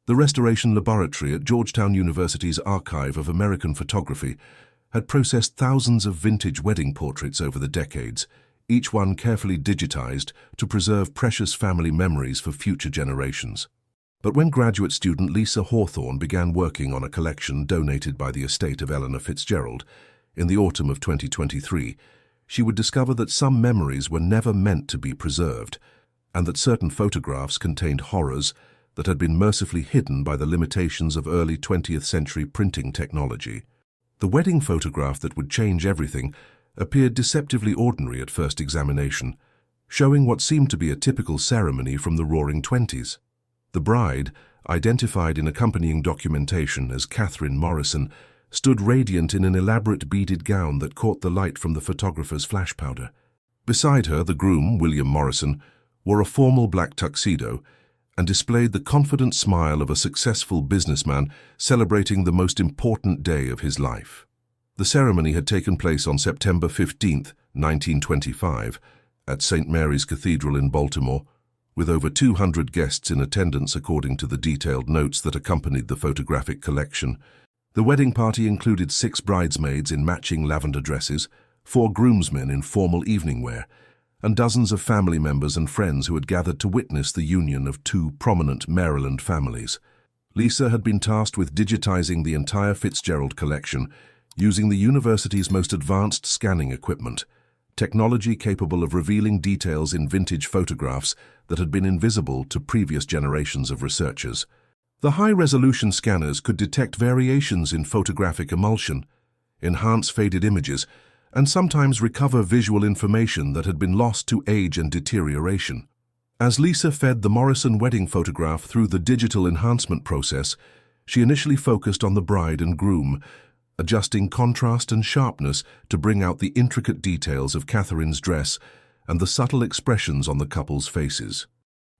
The Restoration Laboratory at Georgetown University's Archive of American Photography had processed thousands of vintage wedding portraits over the decades, each one carefully digitized to preserve precious family memories for future generations. But when graduate student Lisa Hawthorne began working on a collection donated by the estate of Eleanor Fitzgerald in the autumn of 2023, she would discover that some memories were never meant to be preserved, and that certain photographs contained horrors that had been mercifully hidden by the limitations of early 20th century printing technology. The wedding photograph that would change everything appeared deceptively ordinary at first examination, showing what seemed to be a typical ceremony from the Roaring Twenties. The bride, identified in accompanying documentation as Catherine Morrison, stood radiant in an elaborate beaded gown that caught the light from the photographer's flash powder. Beside her, the groom, William Morrison, wore a formal black tuxedo and displayed the confident smile of a successful businessman celebrating the most important day of his life. The ceremony had taken place on September 15, 1925, at St. Mary's Cathedral in Baltimore, with over 200 guests in attendance according to the detailed notes that accompanied the photographic collection. The wedding party included 6 bridesmaids in matching lavender dresses, 4 groomsmen in formal evening wear, and dozens of family members and friends who had gathered to witness the union of 2 prominent Maryland families. Lisa had been tasked with digitizing the entire Fitzgerald collection using the university's most advanced scanning equipment, technology capable of revealing details in vintage photographs that had been invisible to previous generations of researchers. The high-resolution scanners could detect variations in photographic emulsion, enhance faded images, and sometimes recover visual information that had been lost to age and deterioration. As Lisa fed the Morrison wedding photograph through the digital enhancement process, she initially focused on the bride and groom, adjusting contrast and sharpness to bring out the intricate details of Catherine's dress and the subtle expressions on the couple's faces.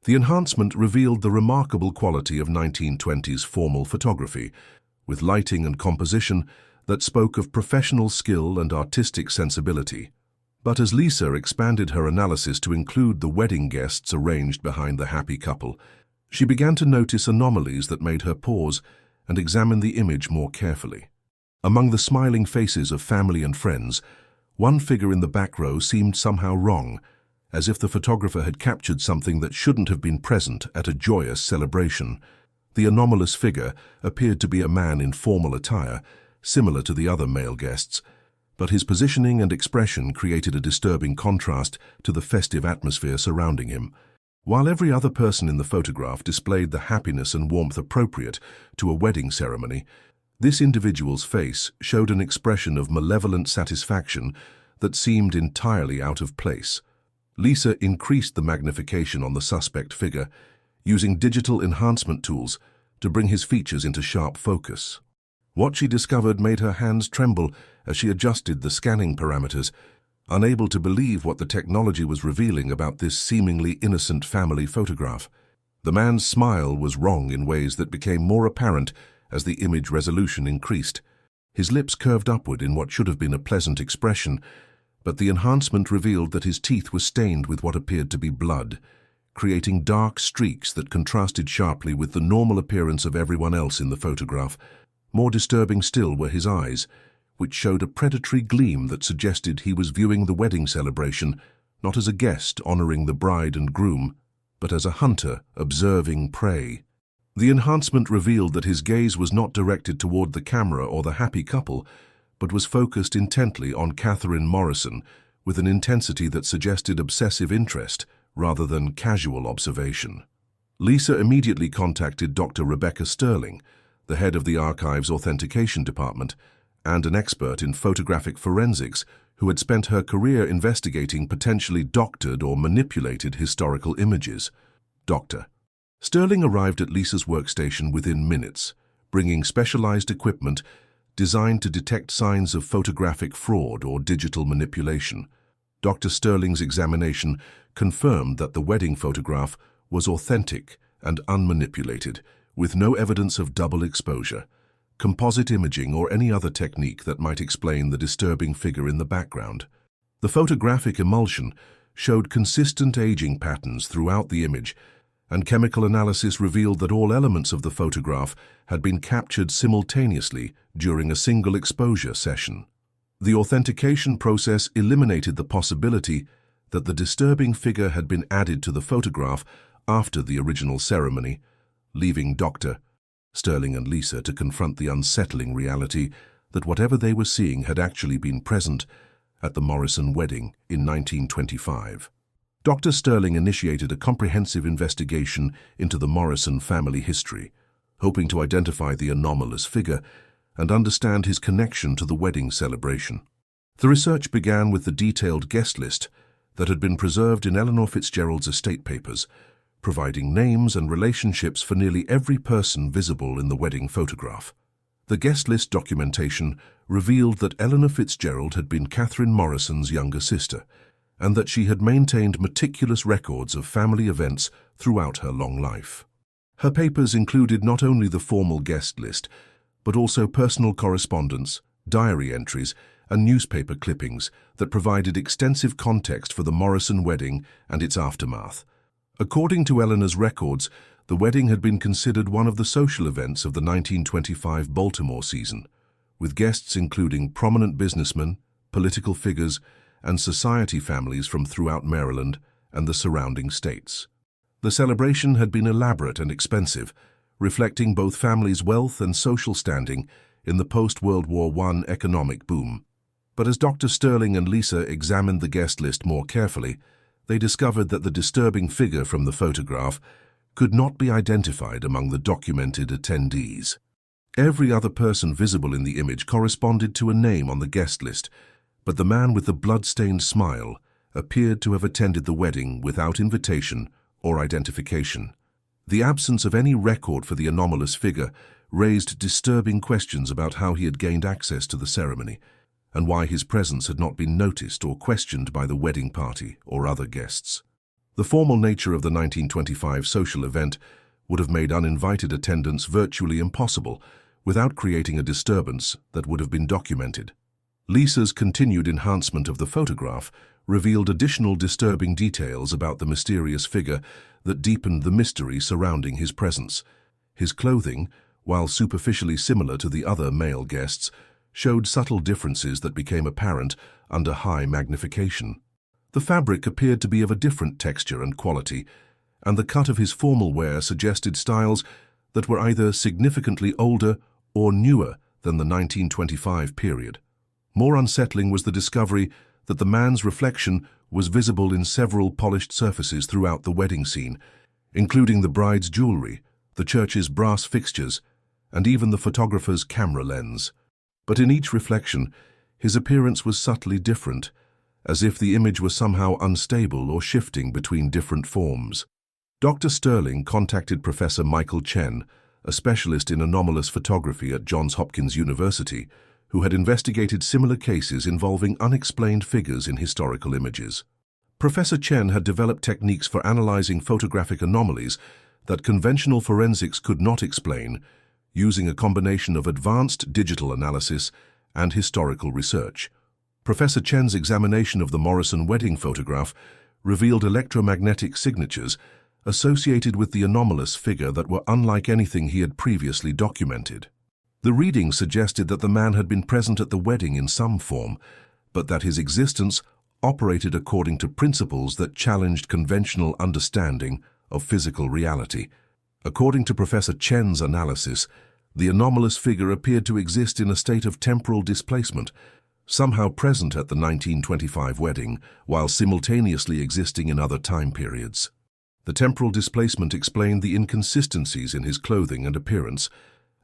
The enhancement revealed the remarkable quality of 1920s formal photography, with lighting and composition that spoke of professional skill and artistic sensibility. But as Lisa expanded her analysis to include the wedding guests arranged behind the happy couple, she began to notice anomalies that made her pause and examine the image more carefully. Among the smiling faces of family and friends, one figure in the back row seemed somehow wrong, as if the photographer had captured something that shouldn't have been present at a joyous celebration. The anomalous figure appeared to be a man in formal attire, similar to the other male guests, but his positioning and expression created a disturbing contrast to the festive atmosphere surrounding him. While every other person in the photograph displayed the happiness and warmth appropriate to a wedding ceremony, this individual's face showed an expression of malevolent satisfaction that seemed entirely out of place. Lisa increased the magnification on the suspect figure, using digital enhancement tools to bring his features into sharp focus. What she discovered made her hands tremble as she adjusted the scanning parameters, unable to believe what the technology was revealing about this seemingly innocent family photograph. The man's smile was wrong in ways that became more apparent as the image resolution increased. His lips curved upward in what should have been a pleasant expression, but the enhancement revealed that his teeth were stained with what appeared to be blood, creating dark streaks that contrasted sharply with the normal appearance of everyone else in the photograph. More disturbing still were his eyes, which showed a predatory gleam that suggested he was viewing the wedding celebration not as a guest honoring the bride and groom, but as a hunter observing prey. The enhancement revealed that his gaze was not directed toward the camera or the happy couple, but was focused intently on Catherine Morrison with an intensity that suggested obsessive interest rather than casual observation. Lisa immediately contacted Dr. Rebecca Sterling, the head of the archive's authentication department, and an expert in photographic forensics who had spent her career investigating potentially doctored or manipulated historical images. Dr. Sterling arrived at Lisa's workstation within minutes, bringing specialized equipment designed to detect signs of photographic fraud or digital manipulation. Dr. Sterling's examination confirmed that the wedding photograph was authentic and unmanipulated, with no evidence of double exposure, composite imaging, or any other technique that might explain the disturbing figure in the background. The photographic emulsion showed consistent aging patterns throughout the image, and chemical analysis revealed that all elements of the photograph had been captured simultaneously during a single exposure session. The authentication process eliminated the possibility that the disturbing figure had been added to the photograph after the original ceremony, leaving Dr. Sterling and Lisa to confront the unsettling reality that whatever they were seeing had actually been present at the Morrison wedding in 1925. Dr. Sterling initiated a comprehensive investigation into the Morrison family history, hoping to identify the anomalous figure and understand his connection to the wedding celebration. The research began with the detailed guest list that had been preserved in Eleanor Fitzgerald's estate papers, providing names and relationships for nearly every person visible in the wedding photograph. The guest list documentation revealed that Eleanor Fitzgerald had been Catherine Morrison's younger sister, and that she had maintained meticulous records of family events throughout her long life. Her papers included not only the formal guest list, but also personal correspondence, diary entries, and newspaper clippings that provided extensive context for the Morrison wedding and its aftermath. According to Eleanor's records, the wedding had been considered one of the social events of the 1925 Baltimore season, with guests including prominent businessmen, political figures, and society families from throughout Maryland and the surrounding states. The celebration had been elaborate and expensive, reflecting both families' wealth and social standing in the post-World War I economic boom. But as Dr. Sterling and Lisa examined the guest list more carefully, they discovered that the disturbing figure from the photograph could not be identified among the documented attendees. Every other person visible in the image corresponded to a name on the guest list, but the man with the blood-stained smile appeared to have attended the wedding without invitation or identification. The absence of any record for the anomalous figure raised disturbing questions about how he had gained access to the ceremony, and why his presence had not been noticed or questioned by the wedding party or other guests. The formal nature of the 1925 social event would have made uninvited attendance virtually impossible without creating a disturbance that would have been documented. Lisa's continued enhancement of the photograph revealed additional disturbing details about the mysterious figure that deepened the mystery surrounding his presence. His clothing, while superficially similar to the other male guests, showed subtle differences that became apparent under high magnification. The fabric appeared to be of a different texture and quality, and the cut of his formal wear suggested styles that were either significantly older or newer than the 1925 period. More unsettling was the discovery that the man's reflection was visible in several polished surfaces throughout the wedding scene, including the bride's jewelry, the church's brass fixtures, and even the photographer's camera lens. But in each reflection, his appearance was subtly different, as if the image were somehow unstable or shifting between different forms. Dr. Sterling contacted Professor Michael Chen, a specialist in anomalous photography at Johns Hopkins University, who had investigated similar cases involving unexplained figures in historical images. Professor Chen had developed techniques for analyzing photographic anomalies that conventional forensics could not explain, using a combination of advanced digital analysis and historical research. Professor Chen's examination of the Morrison wedding photograph revealed electromagnetic signatures associated with the anomalous figure that were unlike anything he had previously documented. The readings suggested that the man had been present at the wedding in some form, but that his existence operated according to principles that challenged conventional understanding of physical reality. According to Professor Chen's analysis, the anomalous figure appeared to exist in a state of temporal displacement, somehow present at the 1925 wedding, while simultaneously existing in other time periods. The temporal displacement explained the inconsistencies in his clothing and appearance,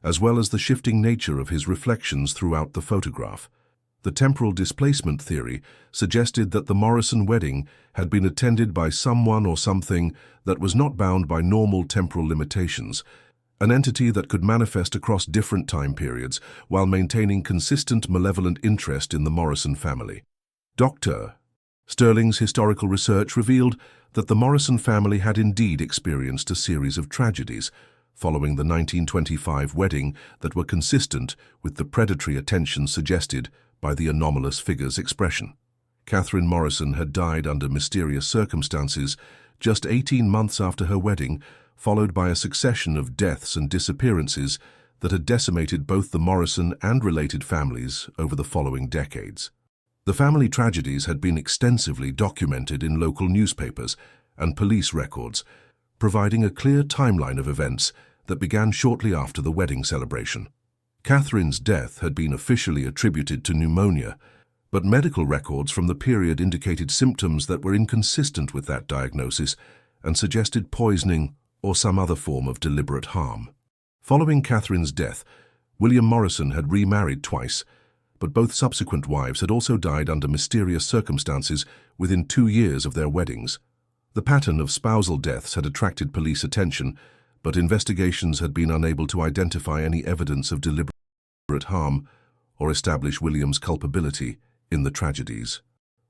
as well as the shifting nature of his reflections throughout the photograph. The temporal displacement theory suggested that the Morrison wedding had been attended by someone or something that was not bound by normal temporal limitations, an entity that could manifest across different time periods while maintaining consistent malevolent interest in the Morrison family. Dr. Sterling's historical research revealed that the Morrison family had indeed experienced a series of tragedies following the 1925 wedding that were consistent with the predatory attention suggested by the anomalous figure's expression. Catherine Morrison had died under mysterious circumstances just 18 months after her wedding, followed by a succession of deaths and disappearances that had decimated both the Morrison and related families over the following decades. The family tragedies had been extensively documented in local newspapers and police records, providing a clear timeline of events that began shortly after the wedding celebration. Catherine's death had been officially attributed to pneumonia, but medical records from the period indicated symptoms that were inconsistent with that diagnosis and suggested poisoning or some other form of deliberate harm. Following Catherine's death, William Morrison had remarried twice, but both subsequent wives had also died under mysterious circumstances within 2 years of their weddings. The pattern of spousal deaths had attracted police attention, but investigations had been unable to identify any evidence of deliberate harm or establish William's culpability in the tragedies.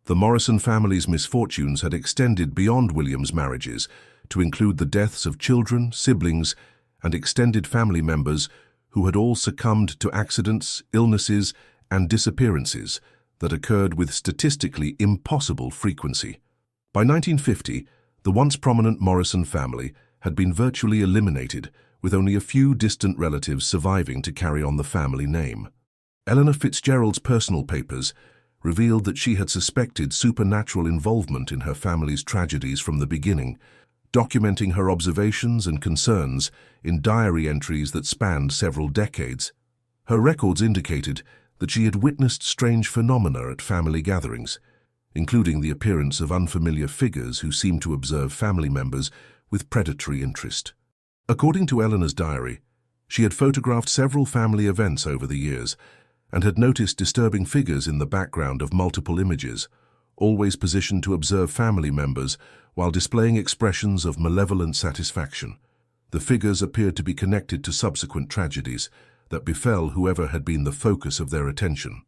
The Morrison family's misfortunes had extended beyond William's marriages to include the deaths of children, siblings, and extended family members who had all succumbed to accidents, illnesses, and disappearances that occurred with statistically impossible frequency. By 1950, the once prominent Morrison family had been virtually eliminated, with only a few distant relatives surviving to carry on the family name. Eleanor Fitzgerald's personal papers revealed that she had suspected supernatural involvement in her family's tragedies from the beginning, documenting her observations and concerns in diary entries that spanned several decades. Her records indicated that she had witnessed strange phenomena at family gatherings, including the appearance of unfamiliar figures who seemed to observe family members with predatory interest. According to Eleanor's diary, she had photographed several family events over the years and had noticed disturbing figures in the background of multiple images, always positioned to observe family members while displaying expressions of malevolent satisfaction. The figures appeared to be connected to subsequent tragedies that befell whoever had been the focus of their attention.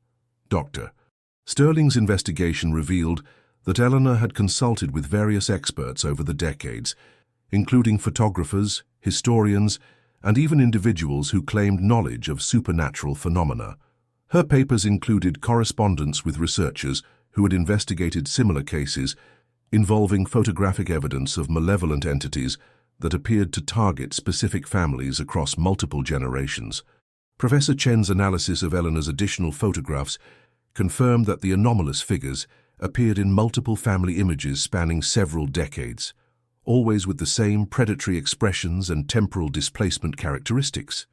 Dr. Sterling's investigation revealed that Eleanor had consulted with various experts over the decades, including photographers, historians, and even individuals who claimed knowledge of supernatural phenomena. Her papers included correspondence with researchers who had investigated similar cases involving photographic evidence of malevolent entities that appeared to target specific families across multiple generations. Professor Chen's analysis of Eleanor's additional photographs confirmed that the anomalous figures appeared in multiple family images spanning several decades, always with the same predatory expressions and temporal displacement characteristics.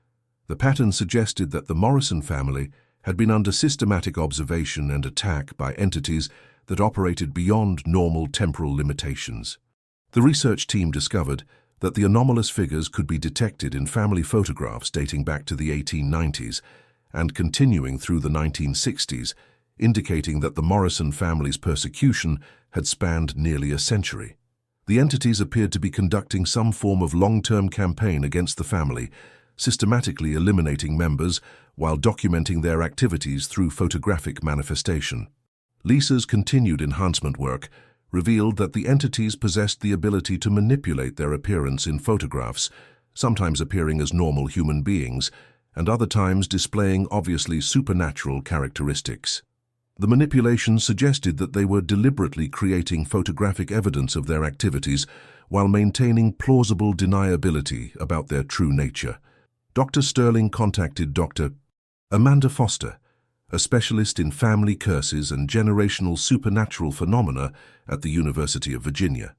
The pattern suggested that the Morrison family had been under systematic observation and attack by entities that operated beyond normal temporal limitations. The research team discovered that the anomalous figures could be detected in family photographs dating back to the 1890s and continuing through the 1960s, indicating that the Morrison family's persecution had spanned nearly a century. The entities appeared to be conducting some form of long-term campaign against the family, systematically eliminating members while documenting their activities through photographic manifestation. Lisa's continued enhancement work revealed that the entities possessed the ability to manipulate their appearance in photographs, sometimes appearing as normal human beings, and other times displaying obviously supernatural characteristics. The manipulation suggested that they were deliberately creating photographic evidence of their activities while maintaining plausible deniability about their true nature. Dr. Sterling contacted Dr. Amanda Foster, a specialist in family curses and generational supernatural phenomena at the University of Virginia.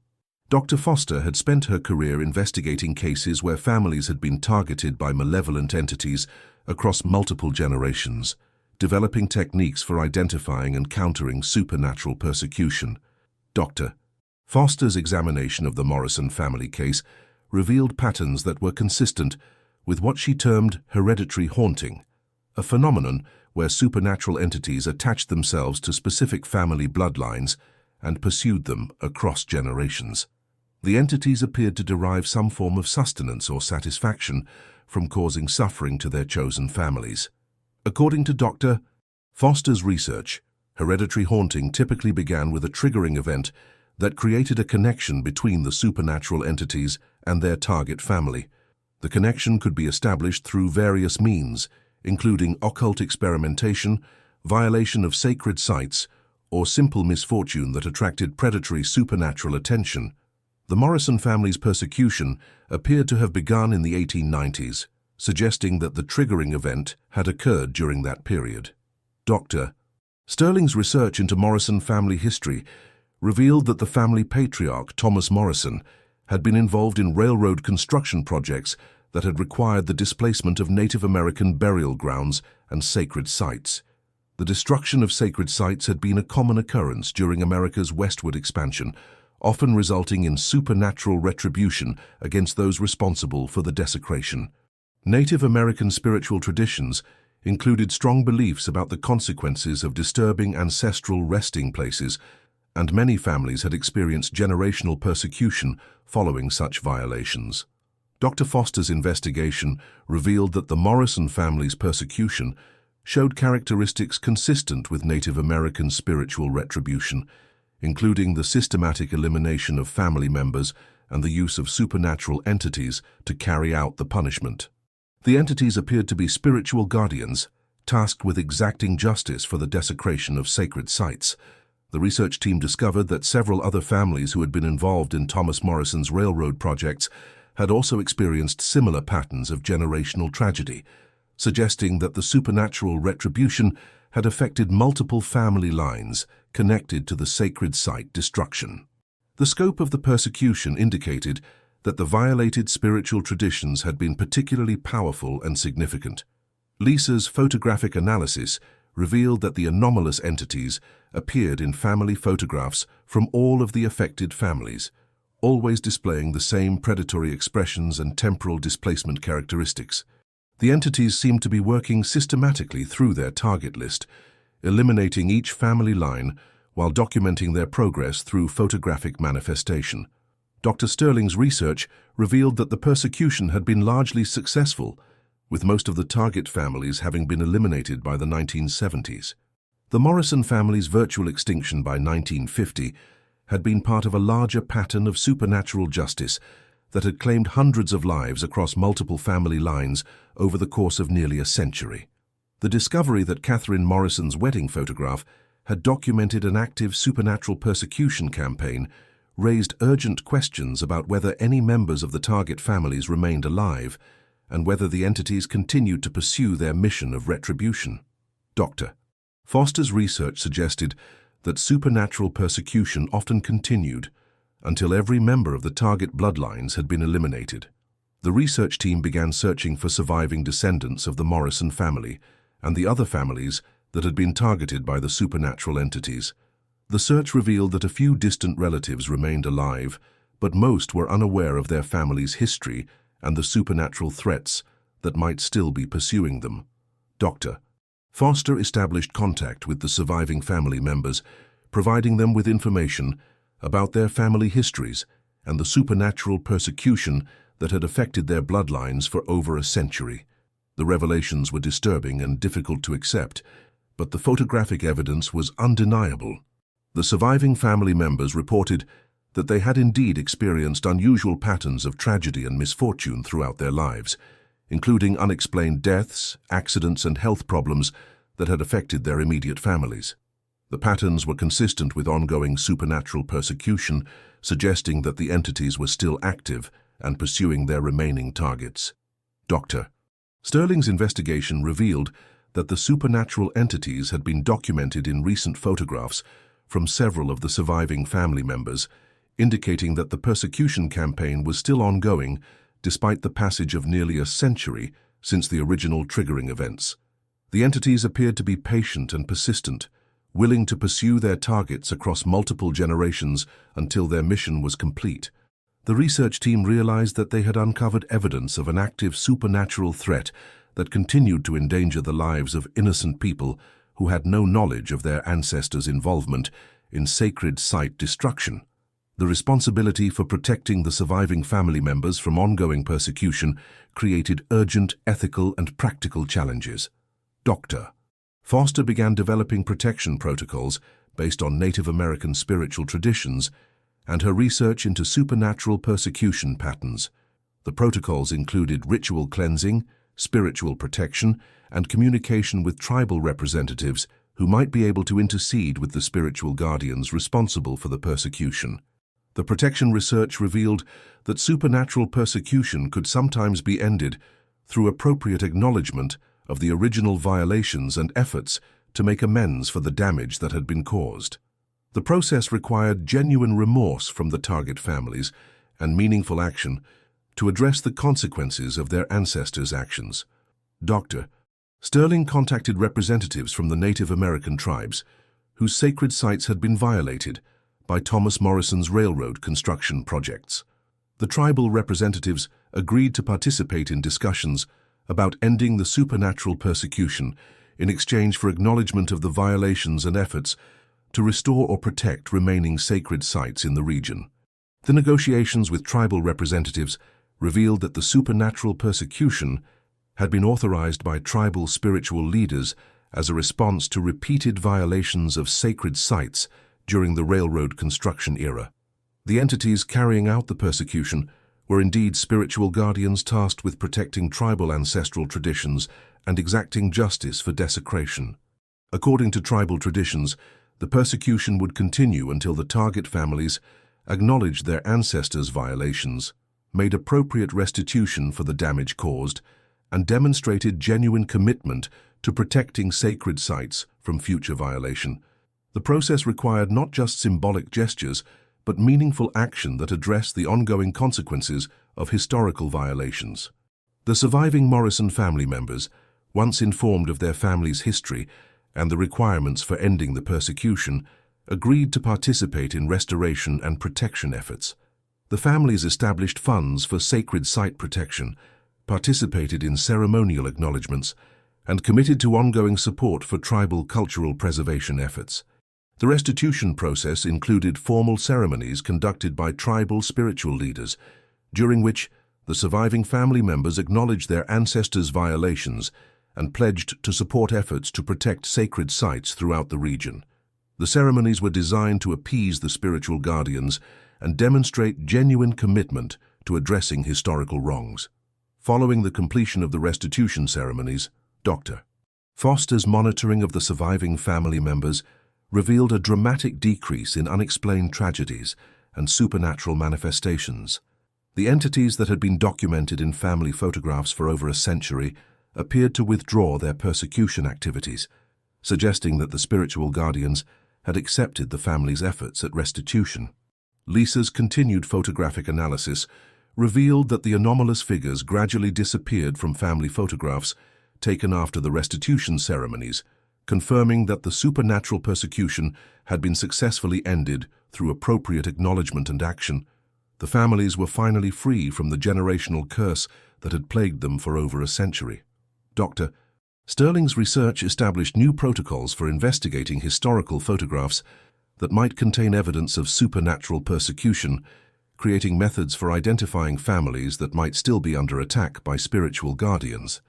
Dr. Foster had spent her career investigating cases where families had been targeted by malevolent entities across multiple generations, developing techniques for identifying and countering supernatural persecution. Dr. Foster's examination of the Morrison family case revealed patterns that were consistent with what she termed hereditary haunting, a phenomenon where supernatural entities attached themselves to specific family bloodlines and pursued them across generations. The entities appeared to derive some form of sustenance or satisfaction from causing suffering to their chosen families. According to Dr. Foster's research, hereditary haunting typically began with a triggering event that created a connection between the supernatural entities and their target family. The connection could be established through various means, including occult experimentation, violation of sacred sites, or simple misfortune that attracted predatory supernatural attention. The Morrison family's persecution appeared to have begun in the 1890s, suggesting that the triggering event had occurred during that period. Dr. Sterling's research into Morrison family history revealed that the family patriarch, Thomas Morrison, had been involved in railroad construction projects that had required the displacement of Native American burial grounds and sacred sites. The destruction of sacred sites had been a common occurrence during America's westward expansion, often resulting in supernatural retribution against those responsible for the desecration. Native American spiritual traditions included strong beliefs about the consequences of disturbing ancestral resting places, and many families had experienced generational persecution following such violations. Dr. Foster's investigation revealed that the Morrison family's persecution showed characteristics consistent with Native American spiritual retribution, including the systematic elimination of family members and the use of supernatural entities to carry out the punishment. The entities appeared to be spiritual guardians, tasked with exacting justice for the desecration of sacred sites. The research team discovered that several other families who had been involved in Thomas Morrison's railroad projects had also experienced similar patterns of generational tragedy, suggesting that the supernatural retribution had affected multiple family lines connected to the sacred site destruction. The scope of the persecution indicated that the violated spiritual traditions had been particularly powerful and significant. Lisa's photographic analysis revealed that the anomalous entities appeared in family photographs from all of the affected families, always displaying the same predatory expressions and temporal displacement characteristics. The entities seemed to be working systematically through their target list, eliminating each family line while documenting their progress through photographic manifestation. Dr. Sterling's research revealed that the persecution had been largely successful, with most of the target families having been eliminated by the 1970s. The Morrison family's virtual extinction by 1950 had been part of a larger pattern of supernatural justice that had claimed hundreds of lives across multiple family lines over the course of nearly a century. The discovery that Catherine Morrison's wedding photograph had documented an active supernatural persecution campaign raised urgent questions about whether any members of the target families remained alive and whether the entities continued to pursue their mission of retribution. Dr. Foster's research suggested that supernatural persecution often continued until every member of the target bloodlines had been eliminated. The research team began searching for surviving descendants of the Morrison family and the other families that had been targeted by the supernatural entities. The search revealed that a few distant relatives remained alive, but most were unaware of their family's history and the supernatural threats that might still be pursuing them. Dr. Foster established contact with the surviving family members, providing them with information about their family histories and the supernatural persecution that had affected their bloodlines for over a century. The revelations were disturbing and difficult to accept, but the photographic evidence was undeniable. The surviving family members reported that they had indeed experienced unusual patterns of tragedy and misfortune throughout their lives, including unexplained deaths, accidents, and health problems that had affected their immediate families. The patterns were consistent with ongoing supernatural persecution, suggesting that the entities were still active and pursuing their remaining targets. Dr. Sterling's investigation revealed that the supernatural entities had been documented in recent photographs from several of the surviving family members, indicating that the persecution campaign was still ongoing despite the passage of nearly a century since the original triggering events. The entities appeared to be patient and persistent, willing to pursue their targets across multiple generations until their mission was complete. The research team realized that they had uncovered evidence of an active supernatural threat that continued to endanger the lives of innocent people who had no knowledge of their ancestors' involvement in sacred site destruction. The responsibility for protecting the surviving family members from ongoing persecution created urgent ethical and practical challenges. Dr. Foster began developing protection protocols based on Native American spiritual traditions and her research into supernatural persecution patterns. The protocols included ritual cleansing, spiritual protection, and communication with tribal representatives who might be able to intercede with the spiritual guardians responsible for the persecution. The protection research revealed that supernatural persecution could sometimes be ended through appropriate acknowledgement of the original violations and efforts to make amends for the damage that had been caused. The process required genuine remorse from the target families and meaningful action to address the consequences of their ancestors' actions. Dr. Sterling contacted representatives from the Native American tribes whose sacred sites had been violated by Thomas Morrison's railroad construction projects. The tribal representatives agreed to participate in discussions about ending the supernatural persecution in exchange for acknowledgement of the violations and efforts to restore or protect remaining sacred sites in the region. The negotiations with tribal representatives revealed that the supernatural persecution had been authorized by tribal spiritual leaders as a response to repeated violations of sacred sites during the railroad construction era. The entities carrying out the persecution were indeed spiritual guardians tasked with protecting tribal ancestral traditions and exacting justice for desecration. According to tribal traditions, the persecution would continue until the target families acknowledged their ancestors' violations, made appropriate restitution for the damage caused, and demonstrated genuine commitment to protecting sacred sites from future violation. The process required not just symbolic gestures, but meaningful action that addressed the ongoing consequences of historical violations. The surviving Morrison family members, once informed of their family's history and the requirements for ending the persecution, agreed to participate in restoration and protection efforts. The families established funds for sacred site protection, participated in ceremonial acknowledgements, and committed to ongoing support for tribal cultural preservation efforts. The restitution process included formal ceremonies conducted by tribal spiritual leaders, during which the surviving family members acknowledged their ancestors' violations and pledged to support efforts to protect sacred sites throughout the region. The ceremonies were designed to appease the spiritual guardians and demonstrate genuine commitment to addressing historical wrongs. Following the completion of the restitution ceremonies, Dr. Foster's monitoring of the surviving family members revealed a dramatic decrease in unexplained tragedies and supernatural manifestations. The entities that had been documented in family photographs for over a century appeared to withdraw their persecution activities, suggesting that the spiritual guardians had accepted the family's efforts at restitution. Lisa's continued photographic analysis revealed that the anomalous figures gradually disappeared from family photographs taken after the restitution ceremonies, confirming that the supernatural persecution had been successfully ended through appropriate acknowledgement and action. The families were finally free from the generational curse that had plagued them for over a century. Dr. Sterling's research established new protocols for investigating historical photographs that might contain evidence of supernatural persecution, creating methods for identifying families that might still be under attack by spiritual guardians.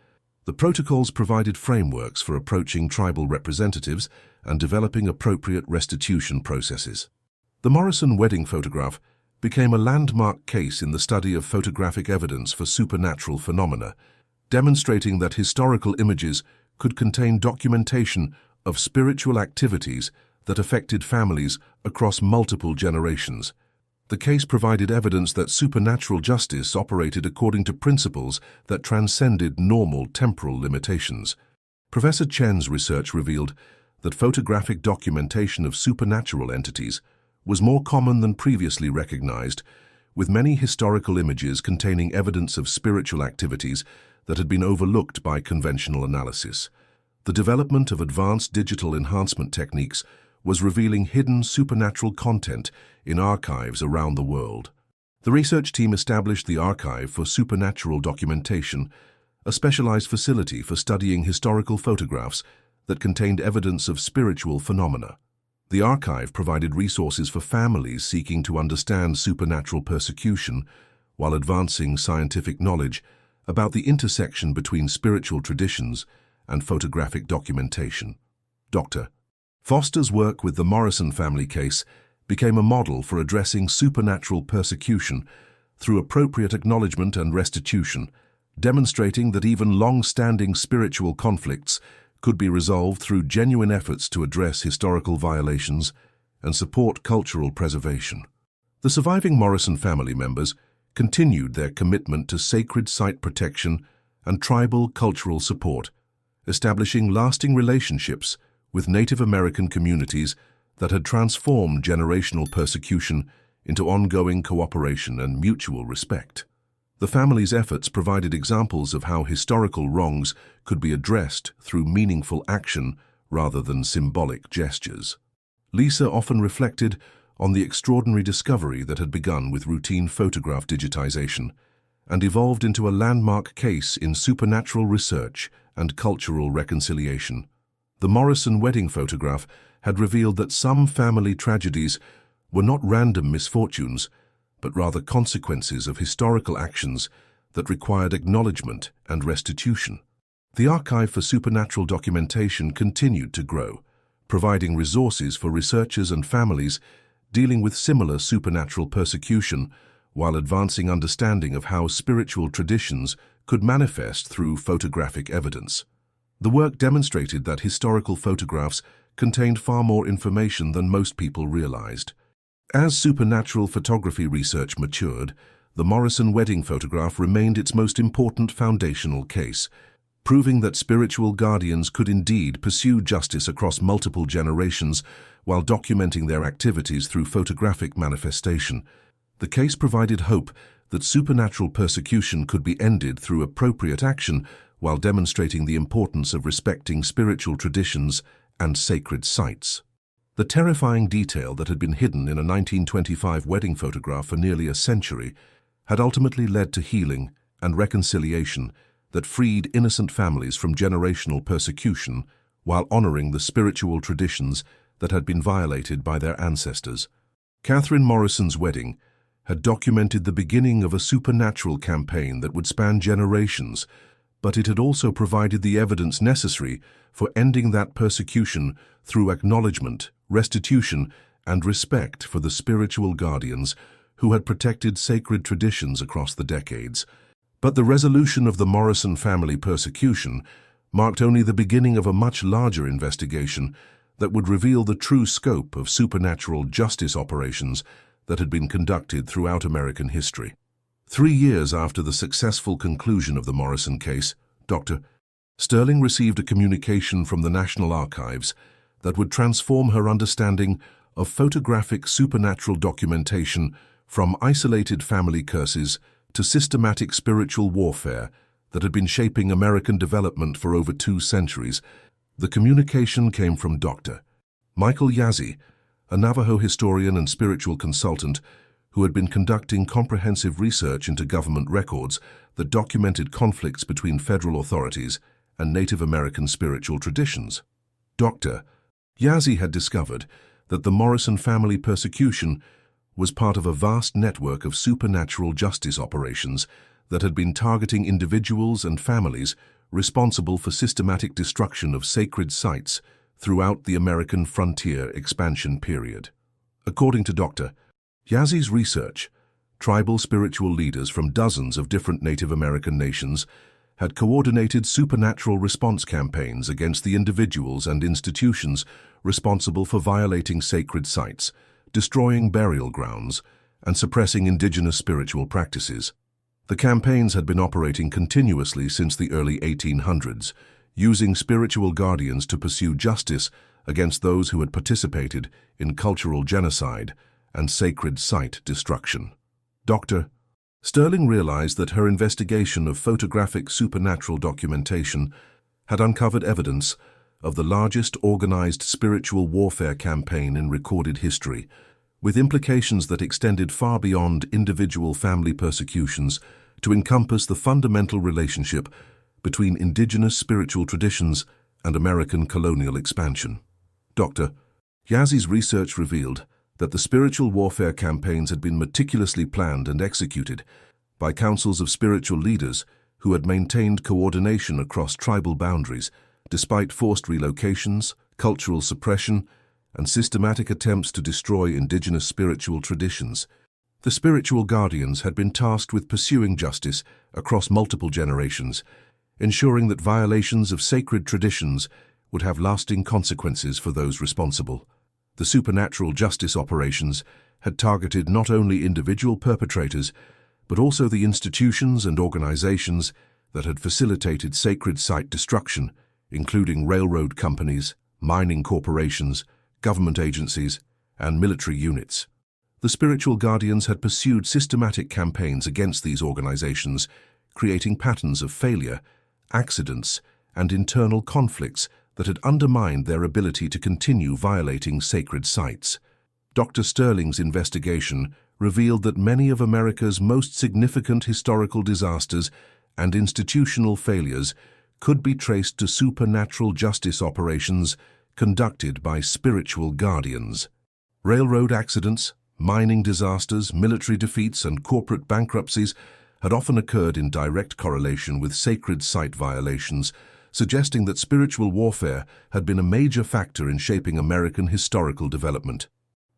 The protocols provided frameworks for approaching tribal representatives and developing appropriate restitution processes. The Morrison wedding photograph became a landmark case in the study of photographic evidence for supernatural phenomena, demonstrating that historical images could contain documentation of spiritual activities that affected families across multiple generations. The case provided evidence that supernatural justice operated according to principles that transcended normal temporal limitations. Professor Chen's research revealed that photographic documentation of supernatural entities was more common than previously recognized, with many historical images containing evidence of spiritual activities that had been overlooked by conventional analysis. The development of advanced digital enhancement techniques was revealing hidden supernatural content in archives around the world. The research team established the Archive for Supernatural Documentation, a specialized facility for studying historical photographs that contained evidence of spiritual phenomena. The archive provided resources for families seeking to understand supernatural persecution while advancing scientific knowledge about the intersection between spiritual traditions and photographic documentation. Dr. Foster's work with the Morrison family case became a model for addressing supernatural persecution through appropriate acknowledgement and restitution, demonstrating that even long-standing spiritual conflicts could be resolved through genuine efforts to address historical violations and support cultural preservation. The surviving Morrison family members continued their commitment to sacred site protection and tribal cultural support, establishing lasting relationships with Native American communities that had transformed generational persecution into ongoing cooperation and mutual respect. The family's efforts provided examples of how historical wrongs could be addressed through meaningful action rather than symbolic gestures. Lisa often reflected on the extraordinary discovery that had begun with routine photograph digitization and evolved into a landmark case in supernatural research and cultural reconciliation. The Morrison wedding photograph had revealed that some family tragedies were not random misfortunes, but rather consequences of historical actions that required acknowledgement and restitution. The archive for supernatural documentation continued to grow, providing resources for researchers and families dealing with similar supernatural persecution while advancing understanding of how spiritual traditions could manifest through photographic evidence. The work demonstrated that historical photographs contained far more information than most people realized. As supernatural photography research matured, the Morrison wedding photograph remained its most important foundational case, proving that spiritual guardians could indeed pursue justice across multiple generations while documenting their activities through photographic manifestation. The case provided hope that supernatural persecution could be ended through appropriate action while demonstrating the importance of respecting spiritual traditions and sacred sites. The terrifying detail that had been hidden in a 1925 wedding photograph for nearly a century had ultimately led to healing and reconciliation that freed innocent families from generational persecution while honoring the spiritual traditions that had been violated by their ancestors. Catherine Morrison's wedding had documented the beginning of a supernatural campaign that would span generations, but it had also provided the evidence necessary for ending that persecution through acknowledgement, restitution, and respect for the spiritual guardians who had protected sacred traditions across the decades. But the resolution of the Morrison family persecution marked only the beginning of a much larger investigation that would reveal the true scope of supernatural justice operations that had been conducted throughout American history. 3 years after the successful conclusion of the Morrison case, Dr. Sterling received a communication from the National Archives that would transform her understanding of photographic supernatural documentation from isolated family curses to systematic spiritual warfare that had been shaping American development for over 2 centuries. The communication came from Dr. Michael Yazzie, a Navajo historian and spiritual consultant who had been conducting comprehensive research into government records that documented conflicts between federal authorities and Native American spiritual traditions. Dr. Yazzie had discovered that the Morrison family persecution was part of a vast network of supernatural justice operations that had been targeting individuals and families responsible for systematic destruction of sacred sites throughout the American frontier expansion period. According to Dr. Yazzie's research, tribal spiritual leaders from dozens of different Native American nations had coordinated supernatural response campaigns against the individuals and institutions responsible for violating sacred sites, destroying burial grounds, and suppressing indigenous spiritual practices. The campaigns had been operating continuously since the early 1800s, using spiritual guardians to pursue justice against those who had participated in cultural genocide and sacred site destruction. Dr. Sterling realized that her investigation of photographic supernatural documentation had uncovered evidence of the largest organized spiritual warfare campaign in recorded history, with implications that extended far beyond individual family persecutions to encompass the fundamental relationship between indigenous spiritual traditions and American colonial expansion. Dr. Yazzie's research revealed that the spiritual warfare campaigns had been meticulously planned and executed by councils of spiritual leaders who had maintained coordination across tribal boundaries despite forced relocations, cultural suppression, and systematic attempts to destroy indigenous spiritual traditions. The spiritual guardians had been tasked with pursuing justice across multiple generations, ensuring that violations of sacred traditions would have lasting consequences for those responsible. The supernatural justice operations had targeted not only individual perpetrators, but also the institutions and organizations that had facilitated sacred site destruction, including railroad companies, mining corporations, government agencies, and military units. The spiritual guardians had pursued systematic campaigns against these organizations, creating patterns of failure, accidents, and internal conflicts that had undermined their ability to continue violating sacred sites. Dr. Sterling's investigation revealed that many of America's most significant historical disasters and institutional failures could be traced to supernatural justice operations conducted by spiritual guardians. Railroad accidents, mining disasters, military defeats, and corporate bankruptcies had often occurred in direct correlation with sacred site violations, suggesting that spiritual warfare had been a major factor in shaping American historical development.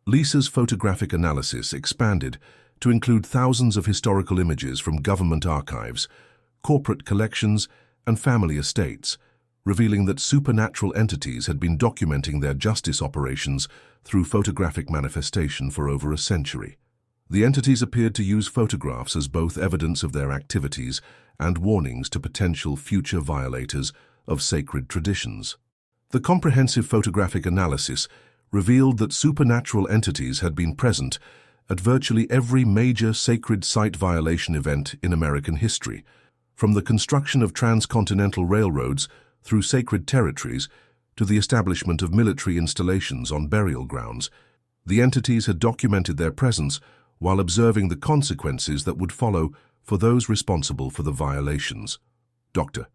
Lisa's photographic analysis expanded to include thousands of historical images from government archives, corporate collections, and family estates, revealing that supernatural entities had been documenting their justice operations through photographic manifestation for over a century. The entities appeared to use photographs as both evidence of their activities and warnings to potential future violators of sacred traditions. The comprehensive photographic analysis revealed that supernatural entities had been present at virtually every major sacred site violation event in American history, from the construction of transcontinental railroads through sacred territories to the establishment of military installations on burial grounds. The entities had documented their presence while observing the consequences that would follow for those responsible for the violations. Dr.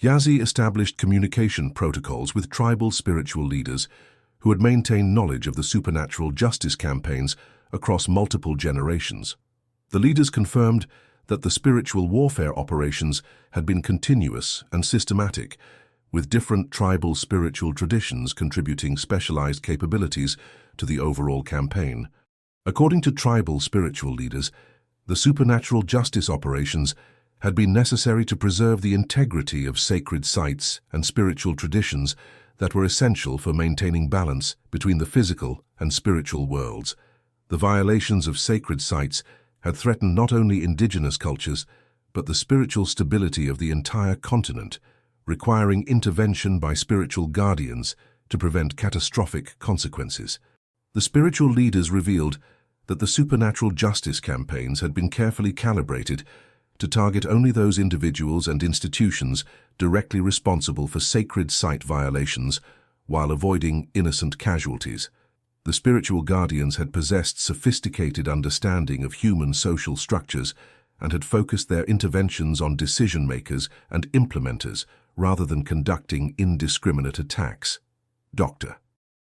Yazzie established communication protocols with tribal spiritual leaders who had maintained knowledge of the supernatural justice campaigns across multiple generations. The leaders confirmed that the spiritual warfare operations had been continuous and systematic, with different tribal spiritual traditions contributing specialized capabilities to the overall campaign. According to tribal spiritual leaders, the supernatural justice operations had been necessary to preserve the integrity of sacred sites and spiritual traditions that were essential for maintaining balance between the physical and spiritual worlds. The violations of sacred sites had threatened not only indigenous cultures, but the spiritual stability of the entire continent, requiring intervention by spiritual guardians to prevent catastrophic consequences. The spiritual leaders revealed that the supernatural justice campaigns had been carefully calibrated to target only those individuals and institutions directly responsible for sacred site violations while avoiding innocent casualties. The spiritual guardians had possessed sophisticated understanding of human social structures and had focused their interventions on decision-makers and implementers rather than conducting indiscriminate attacks. Dr.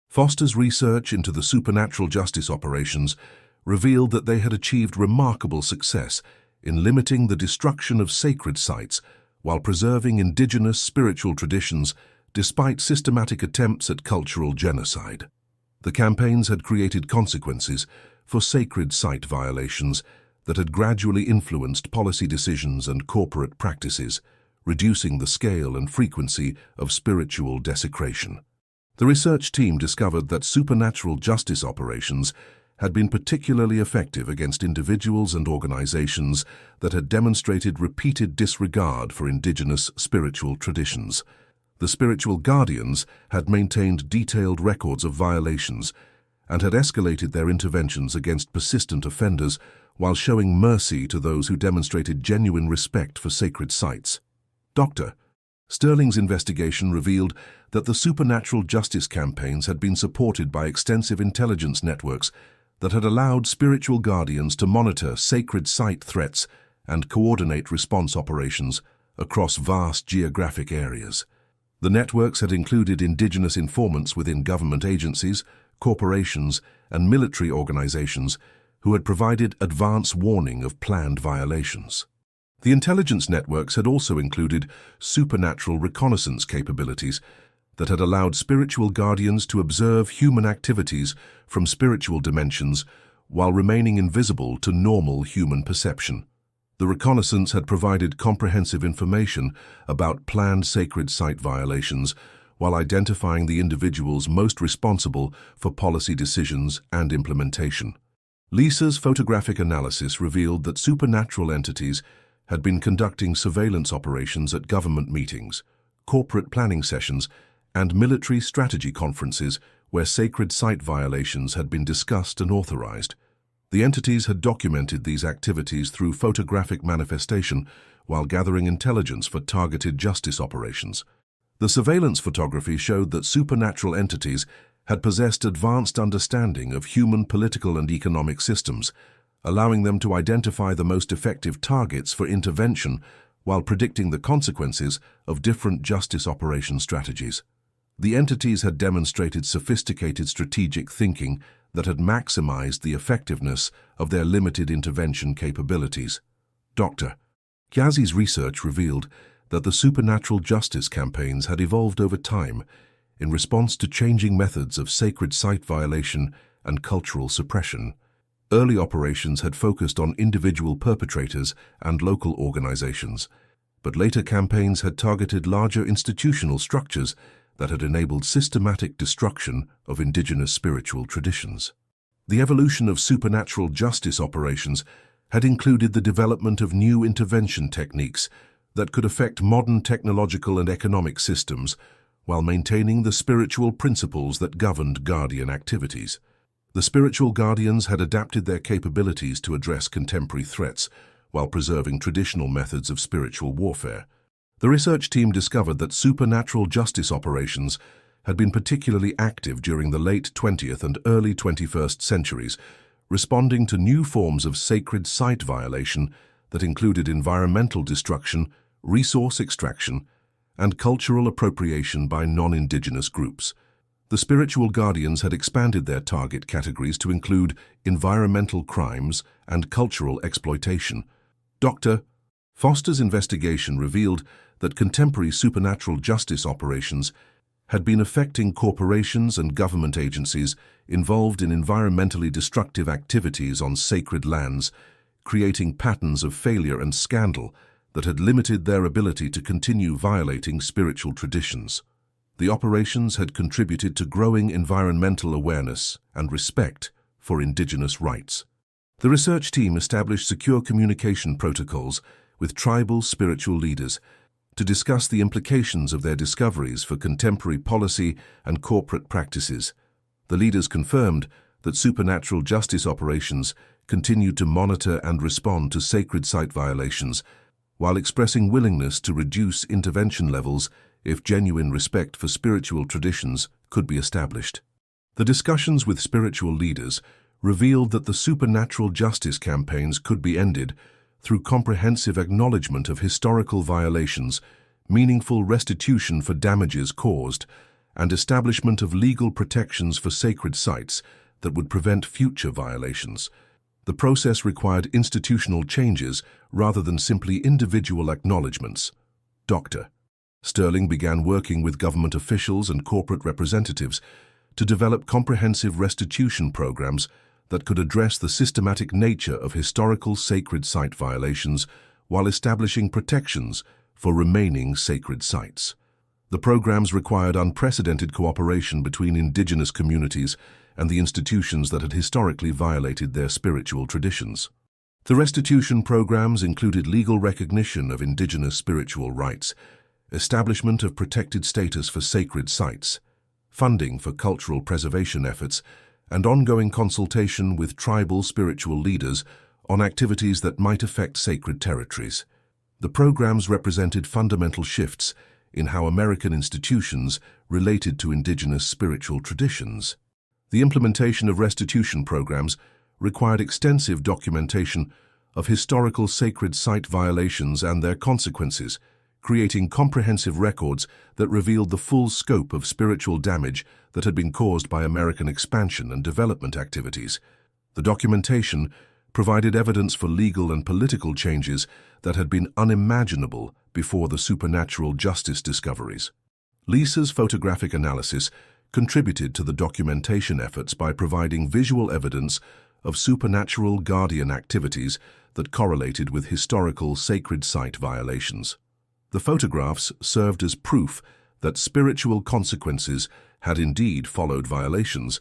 Foster's research into the supernatural justice operations revealed that they had achieved remarkable success in limiting the destruction of sacred sites while preserving indigenous spiritual traditions despite systematic attempts at cultural genocide. The campaigns had created consequences for sacred site violations that had gradually influenced policy decisions and corporate practices, reducing the scale and frequency of spiritual desecration. The research team discovered that supernatural justice operations had been particularly effective against individuals and organizations that had demonstrated repeated disregard for indigenous spiritual traditions. The spiritual guardians had maintained detailed records of violations and had escalated their interventions against persistent offenders while showing mercy to those who demonstrated genuine respect for sacred sites. Dr. Sterling's investigation revealed that the supernatural justice campaigns had been supported by extensive intelligence networks that had allowed spiritual guardians to monitor sacred site threats and coordinate response operations across vast geographic areas. The networks had included indigenous informants within government agencies, corporations, and military organizations who had provided advance warning of planned violations. The intelligence networks had also included supernatural reconnaissance capabilities that had allowed spiritual guardians to observe human activities from spiritual dimensions while remaining invisible to normal human perception. The reconnaissance had provided comprehensive information about planned sacred site violations while identifying the individuals most responsible for policy decisions and implementation. Lisa's photographic analysis revealed that supernatural entities had been conducting surveillance operations at government meetings, corporate planning sessions, and military strategy conferences where sacred site violations had been discussed and authorized. The entities had documented these activities through photographic manifestation while gathering intelligence for targeted justice operations. The surveillance photography showed that supernatural entities had possessed advanced understanding of human political and economic systems, allowing them to identify the most effective targets for intervention while predicting the consequences of different justice operation strategies. The entities had demonstrated sophisticated strategic thinking that had maximized the effectiveness of their limited intervention capabilities. Dr. Ghazi's research revealed that the supernatural justice campaigns had evolved over time in response to changing methods of sacred site violation and cultural suppression. Early operations had focused on individual perpetrators and local organizations, but later campaigns had targeted larger institutional structures that had enabled systematic destruction of indigenous spiritual traditions. The evolution of supernatural justice operations had included the development of new intervention techniques that could affect modern technological and economic systems while maintaining the spiritual principles that governed guardian activities. The spiritual guardians had adapted their capabilities to address contemporary threats while preserving traditional methods of spiritual warfare. The research team discovered that supernatural justice operations had been particularly active during the late 20th and early 21st centuries, responding to new forms of sacred site violation that included environmental destruction, resource extraction, and cultural appropriation by non-indigenous groups. The spiritual guardians had expanded their target categories to include environmental crimes and cultural exploitation. Dr. Foster's investigation revealed that contemporary supernatural justice operations had been affecting corporations and government agencies involved in environmentally destructive activities on sacred lands, creating patterns of failure and scandal that had limited their ability to continue violating spiritual traditions. The operations had contributed to growing environmental awareness and respect for indigenous rights. The research team established secure communication protocols with tribal spiritual leaders to discuss the implications of their discoveries for contemporary policy and corporate practices. The leaders confirmed that supernatural justice operations continued to monitor and respond to sacred site violations, while expressing willingness to reduce intervention levels if genuine respect for spiritual traditions could be established. The discussions with spiritual leaders revealed that the supernatural justice campaigns could be ended through comprehensive acknowledgement of historical violations, meaningful restitution for damages caused, and establishment of legal protections for sacred sites that would prevent future violations. The process required institutional changes rather than simply individual acknowledgements. Dr. Sterling began working with government officials and corporate representatives to develop comprehensive restitution programs that could address the systematic nature of historical sacred site violations while establishing protections for remaining sacred sites. The programs required unprecedented cooperation between indigenous communities and the institutions that had historically violated their spiritual traditions. The restitution programs included legal recognition of indigenous spiritual rights, establishment of protected status for sacred sites, funding for cultural preservation efforts, and ongoing consultation with tribal spiritual leaders on activities that might affect sacred territories. The programs represented fundamental shifts in how American institutions related to indigenous spiritual traditions. The implementation of restitution programs required extensive documentation of historical sacred site violations and their consequences, creating comprehensive records that revealed the full scope of spiritual damage that had been caused by American expansion and development activities. The documentation provided evidence for legal and political changes that had been unimaginable before the supernatural justice discoveries. Lisa's photographic analysis contributed to the documentation efforts by providing visual evidence of supernatural guardian activities that correlated with historical sacred site violations. The photographs served as proof that spiritual consequences had indeed followed violations,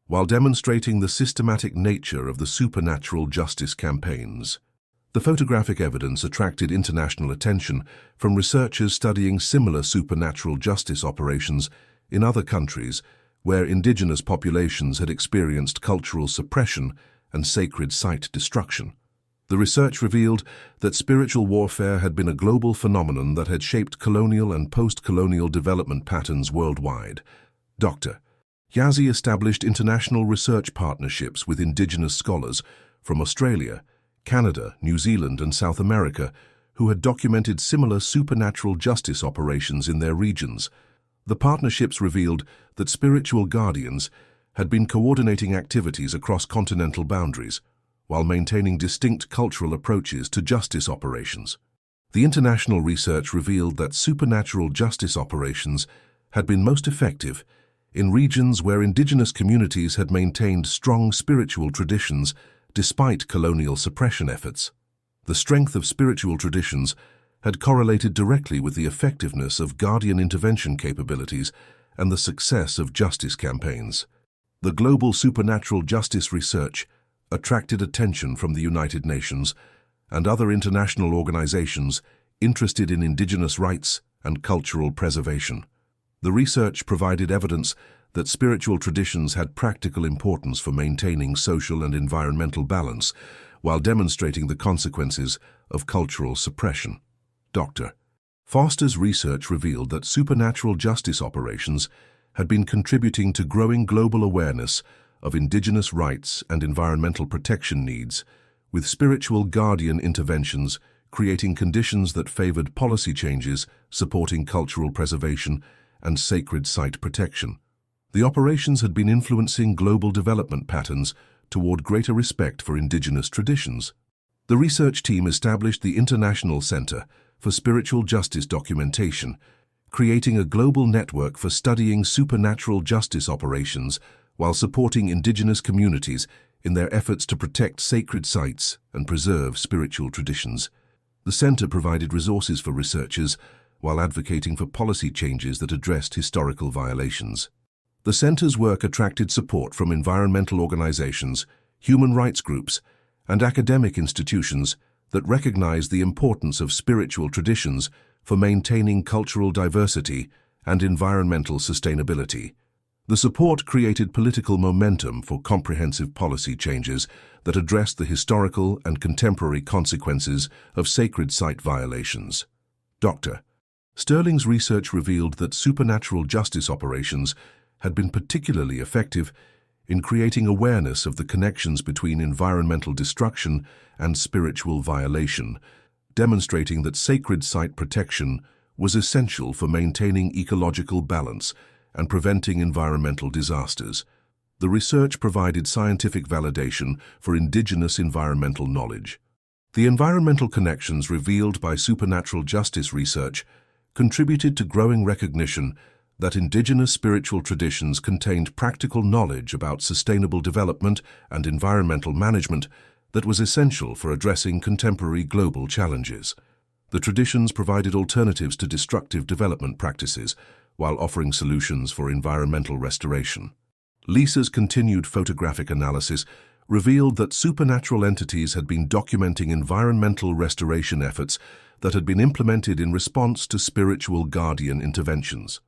while demonstrating the systematic nature of the supernatural justice campaigns. The photographic evidence attracted international attention from researchers studying similar supernatural justice operations in other countries where indigenous populations had experienced cultural suppression and sacred site destruction. The research revealed that spiritual warfare had been a global phenomenon that had shaped colonial and post-colonial development patterns worldwide. Dr. Yazzie established international research partnerships with indigenous scholars from Australia, Canada, New Zealand, and South America who had documented similar supernatural justice operations in their regions. The partnerships revealed that spiritual guardians had been coordinating activities across continental boundaries, while maintaining distinct cultural approaches to justice operations. The international research revealed that supernatural justice operations had been most effective in regions where indigenous communities had maintained strong spiritual traditions despite colonial suppression efforts. The strength of spiritual traditions had correlated directly with the effectiveness of guardian intervention capabilities and the success of justice campaigns. The global supernatural justice research attracted attention from the United Nations and other international organizations interested in indigenous rights and cultural preservation. The research provided evidence that spiritual traditions had practical importance for maintaining social and environmental balance, while demonstrating the consequences of cultural suppression. Dr. Foster's research revealed that supernatural justice operations had been contributing to growing global awareness of indigenous rights and environmental protection needs, with spiritual guardian interventions creating conditions that favored policy changes supporting cultural preservation and sacred site protection. The operations had been influencing global development patterns toward greater respect for indigenous traditions. The research team established the International Center for Spiritual Justice Documentation, creating a global network for studying supernatural justice operations while supporting indigenous communities in their efforts to protect sacred sites and preserve spiritual traditions. The center provided resources for researchers while advocating for policy changes that addressed historical violations. The center's work attracted support from environmental organizations, human rights groups, and academic institutions that recognize the importance of spiritual traditions for maintaining cultural diversity and environmental sustainability. The support created political momentum for comprehensive policy changes that addressed the historical and contemporary consequences of sacred site violations. Dr. Sterling's research revealed that supernatural justice operations had been particularly effective in creating awareness of the connections between environmental destruction and spiritual violation, demonstrating that sacred site protection was essential for maintaining ecological balance and preventing environmental disasters. The research provided scientific validation for indigenous environmental knowledge. The environmental connections revealed by supernatural justice research contributed to growing recognition that indigenous spiritual traditions contained practical knowledge about sustainable development and environmental management that was essential for addressing contemporary global challenges. The traditions provided alternatives to destructive development practices while offering solutions for environmental restoration. Lisa's continued photographic analysis revealed that supernatural entities had been documenting environmental restoration efforts that had been implemented in response to spiritual guardian interventions.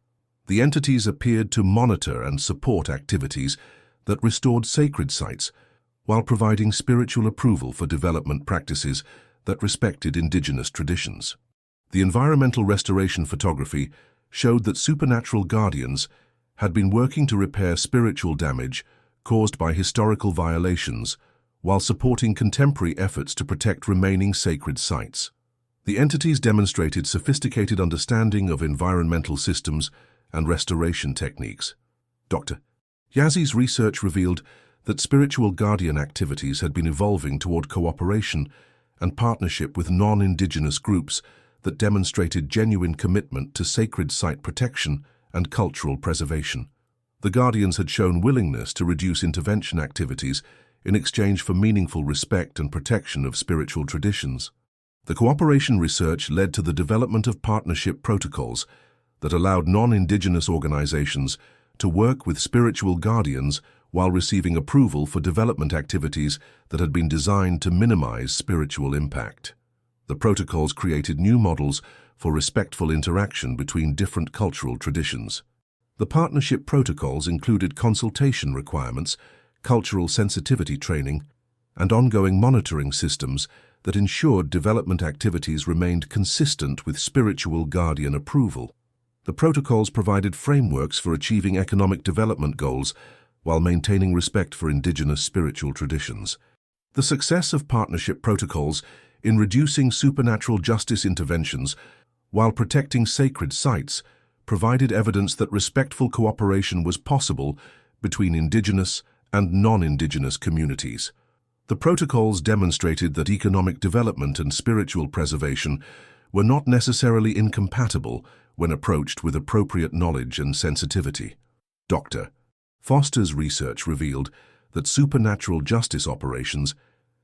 The entities appeared to monitor and support activities that restored sacred sites while providing spiritual approval for development practices that respected indigenous traditions. The environmental restoration photography showed that supernatural guardians had been working to repair spiritual damage caused by historical violations while supporting contemporary efforts to protect remaining sacred sites. The entities demonstrated sophisticated understanding of environmental systems and restoration techniques. Dr. Yazzie's research revealed that spiritual guardian activities had been evolving toward cooperation and partnership with non-indigenous groups that demonstrated genuine commitment to sacred site protection and cultural preservation. The guardians had shown willingness to reduce intervention activities in exchange for meaningful respect and protection of spiritual traditions. The cooperation research led to the development of partnership protocols that allowed non-indigenous organizations to work with spiritual guardians while receiving approval for development activities that had been designed to minimize spiritual impact. The protocols created new models for respectful interaction between different cultural traditions. The partnership protocols included consultation requirements, cultural sensitivity training, and ongoing monitoring systems that ensured development activities remained consistent with spiritual guardian approval. The protocols provided frameworks for achieving economic development goals while maintaining respect for indigenous spiritual traditions. The success of partnership protocols in reducing supernatural justice interventions while protecting sacred sites provided evidence that respectful cooperation was possible between indigenous and non-indigenous communities. The protocols demonstrated that economic development and spiritual preservation were not necessarily incompatible when approached with appropriate knowledge and sensitivity. Dr. Foster's research revealed that supernatural justice operations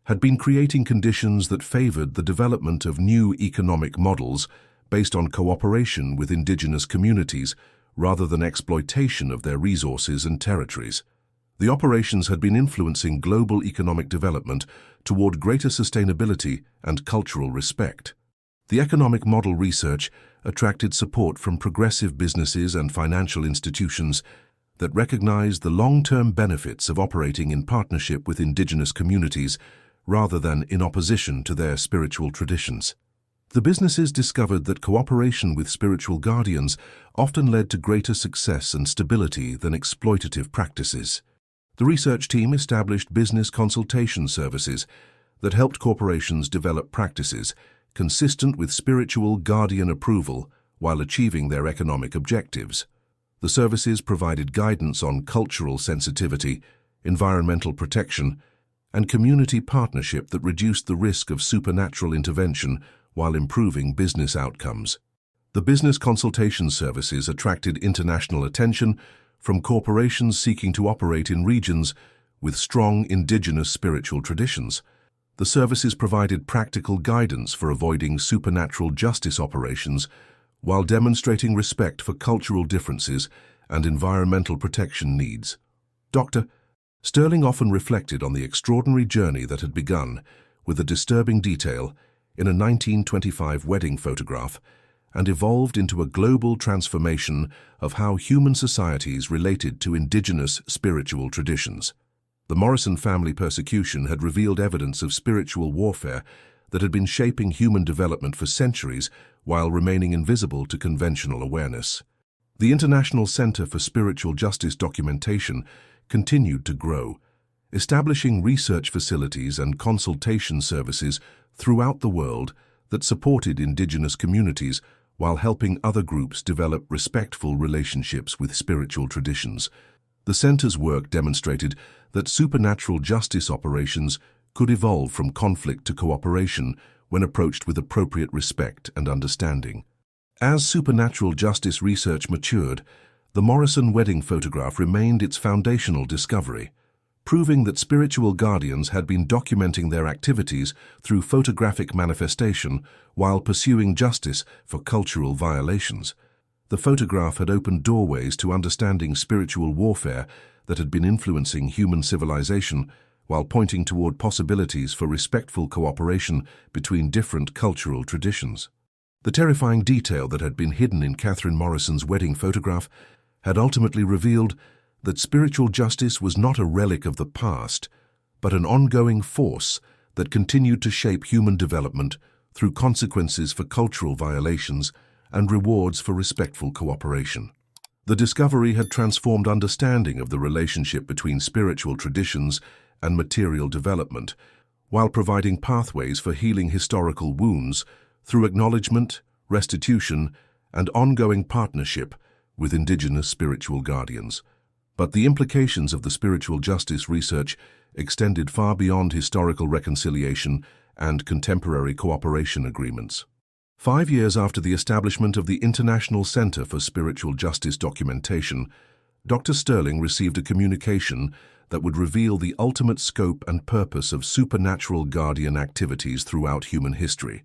had been creating conditions that favored the development of new economic models based on cooperation with indigenous communities rather than exploitation of their resources and territories. The operations had been influencing global economic development toward greater sustainability and cultural respect. The economic model research attracted support from progressive businesses and financial institutions that recognized the long-term benefits of operating in partnership with indigenous communities rather than in opposition to their spiritual traditions. The businesses discovered that cooperation with spiritual guardians often led to greater success and stability than exploitative practices. The research team established business consultation services that helped corporations develop practices consistent with spiritual guardian approval while achieving their economic objectives. The services provided guidance on cultural sensitivity, environmental protection, and community partnership that reduced the risk of supernatural intervention while improving business outcomes. The business consultation services attracted international attention from corporations seeking to operate in regions with strong indigenous spiritual traditions. The services provided practical guidance for avoiding supernatural justice operations while demonstrating respect for cultural differences and environmental protection needs. Dr. Sterling often reflected on the extraordinary journey that had begun with a disturbing detail in a 1925 wedding photograph and evolved into a global transformation of how human societies related to indigenous spiritual traditions. The Morrison family persecution had revealed evidence of spiritual warfare that had been shaping human development for centuries while remaining invisible to conventional awareness. The International Center for Spiritual Justice Documentation continued to grow, establishing research facilities and consultation services throughout the world that supported indigenous communities while helping other groups develop respectful relationships with spiritual traditions. The center's work demonstrated that supernatural justice operations could evolve from conflict to cooperation when approached with appropriate respect and understanding. As supernatural justice research matured, the Morrison wedding photograph remained its foundational discovery, proving that spiritual guardians had been documenting their activities through photographic manifestation while pursuing justice for cultural violations. The photograph had opened doorways to understanding spiritual warfare that had been influencing human civilization while pointing toward possibilities for respectful cooperation between different cultural traditions. The terrifying detail that had been hidden in Catherine Morrison's wedding photograph had ultimately revealed that spiritual justice was not a relic of the past, but an ongoing force that continued to shape human development through consequences for cultural violations and rewards for respectful cooperation. The discovery had transformed understanding of the relationship between spiritual traditions and material development, while providing pathways for healing historical wounds through acknowledgement, restitution, and ongoing partnership with indigenous spiritual guardians. But the implications of the spiritual justice research extended far beyond historical reconciliation and contemporary cooperation agreements. 5 years after the establishment of the International Center for Spiritual Justice Documentation, Dr. Sterling received a communication that would reveal the ultimate scope and purpose of supernatural guardian activities throughout human history.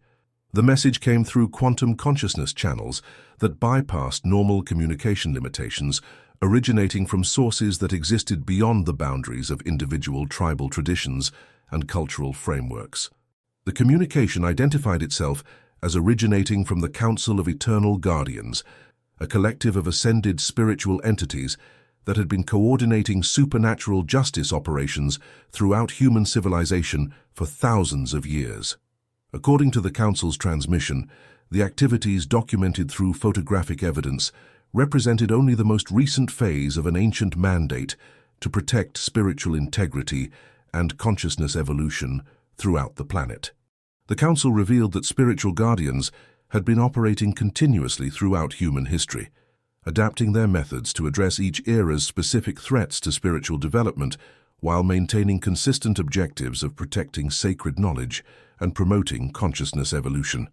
The message came through quantum consciousness channels that bypassed normal communication limitations, originating from sources that existed beyond the boundaries of individual tribal traditions and cultural frameworks. The communication identified itself as originating from the Council of Eternal Guardians, a collective of ascended spiritual entities that had been coordinating supernatural justice operations throughout human civilization for thousands of years. According to the Council's transmission, the activities documented through photographic evidence represented only the most recent phase of an ancient mandate to protect spiritual integrity and consciousness evolution throughout the planet. The Council revealed that spiritual guardians had been operating continuously throughout human history, adapting their methods to address each era's specific threats to spiritual development while maintaining consistent objectives of protecting sacred knowledge and promoting consciousness evolution.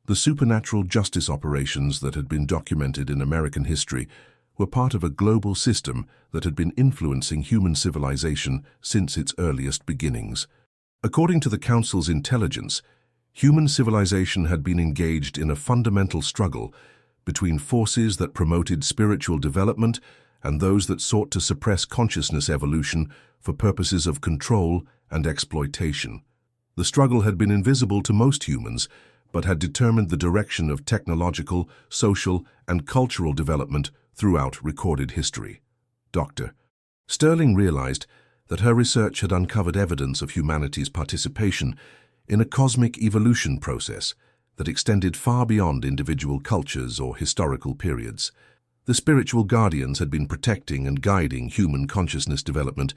The supernatural justice operations that had been documented in American history were part of a global system that had been influencing human civilization since its earliest beginnings. According to the Council's intelligence, human civilization had been engaged in a fundamental struggle between forces that promoted spiritual development and those that sought to suppress consciousness evolution for purposes of control and exploitation. The struggle had been invisible to most humans, but had determined the direction of technological, social, and cultural development throughout recorded history. Dr. Sterling realized that her research had uncovered evidence of humanity's participation in a cosmic evolution process that extended far beyond individual cultures or historical periods. The spiritual guardians had been protecting and guiding human consciousness development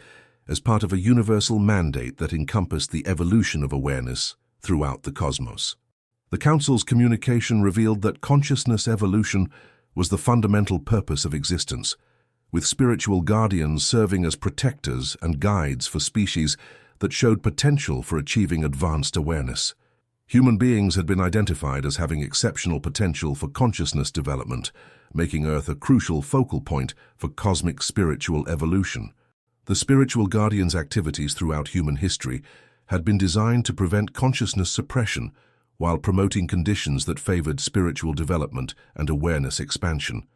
as part of a universal mandate that encompassed the evolution of awareness throughout the cosmos. The Council's communication revealed that consciousness evolution was the fundamental purpose of existence, with spiritual guardians serving as protectors and guides for species that showed potential for achieving advanced awareness. Human beings had been identified as having exceptional potential for consciousness development, making Earth a crucial focal point for cosmic spiritual evolution. The spiritual guardians' activities throughout human history had been designed to prevent consciousness suppression while promoting conditions that favored spiritual development and awareness expansion.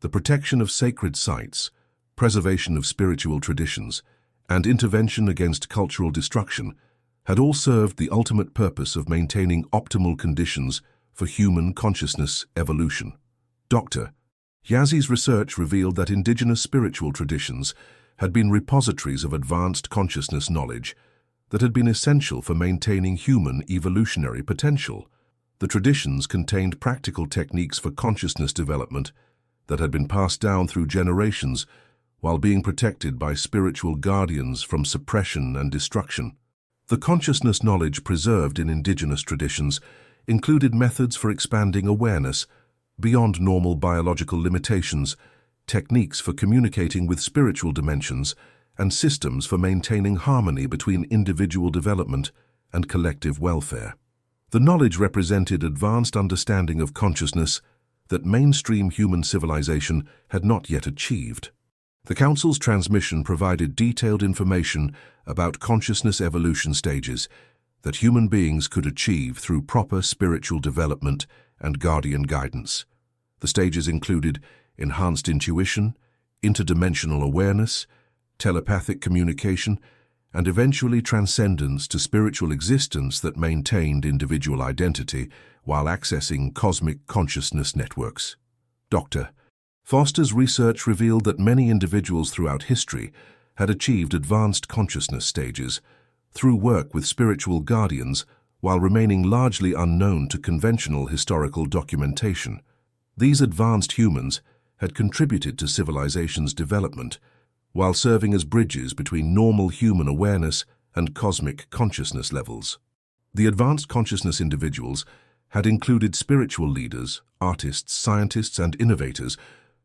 The protection of sacred sites, preservation of spiritual traditions, and intervention against cultural destruction had all served the ultimate purpose of maintaining optimal conditions for human consciousness evolution. Dr. Yazzi's research revealed that indigenous spiritual traditions had been repositories of advanced consciousness knowledge that had been essential for maintaining human evolutionary potential. The traditions contained practical techniques for consciousness development that had been passed down through generations while being protected by spiritual guardians from suppression and destruction. The consciousness knowledge preserved in indigenous traditions included methods for expanding awareness beyond normal biological limitations, techniques for communicating with spiritual dimensions, and systems for maintaining harmony between individual development and collective welfare. The knowledge represented advanced understanding of consciousness that mainstream human civilization had not yet achieved. The Council's transmission provided detailed information about consciousness evolution stages that human beings could achieve through proper spiritual development and guardian guidance. The stages included enhanced intuition, interdimensional awareness, telepathic communication, and eventually transcendence to spiritual existence that maintained individual identity while accessing cosmic consciousness networks. Dr. Foster's research revealed that many individuals throughout history had achieved advanced consciousness stages through work with spiritual guardians while remaining largely unknown to conventional historical documentation. These advanced humans had contributed to civilization's development while serving as bridges between normal human awareness and cosmic consciousness levels. The advanced consciousness individuals had included spiritual leaders, artists, scientists, and innovators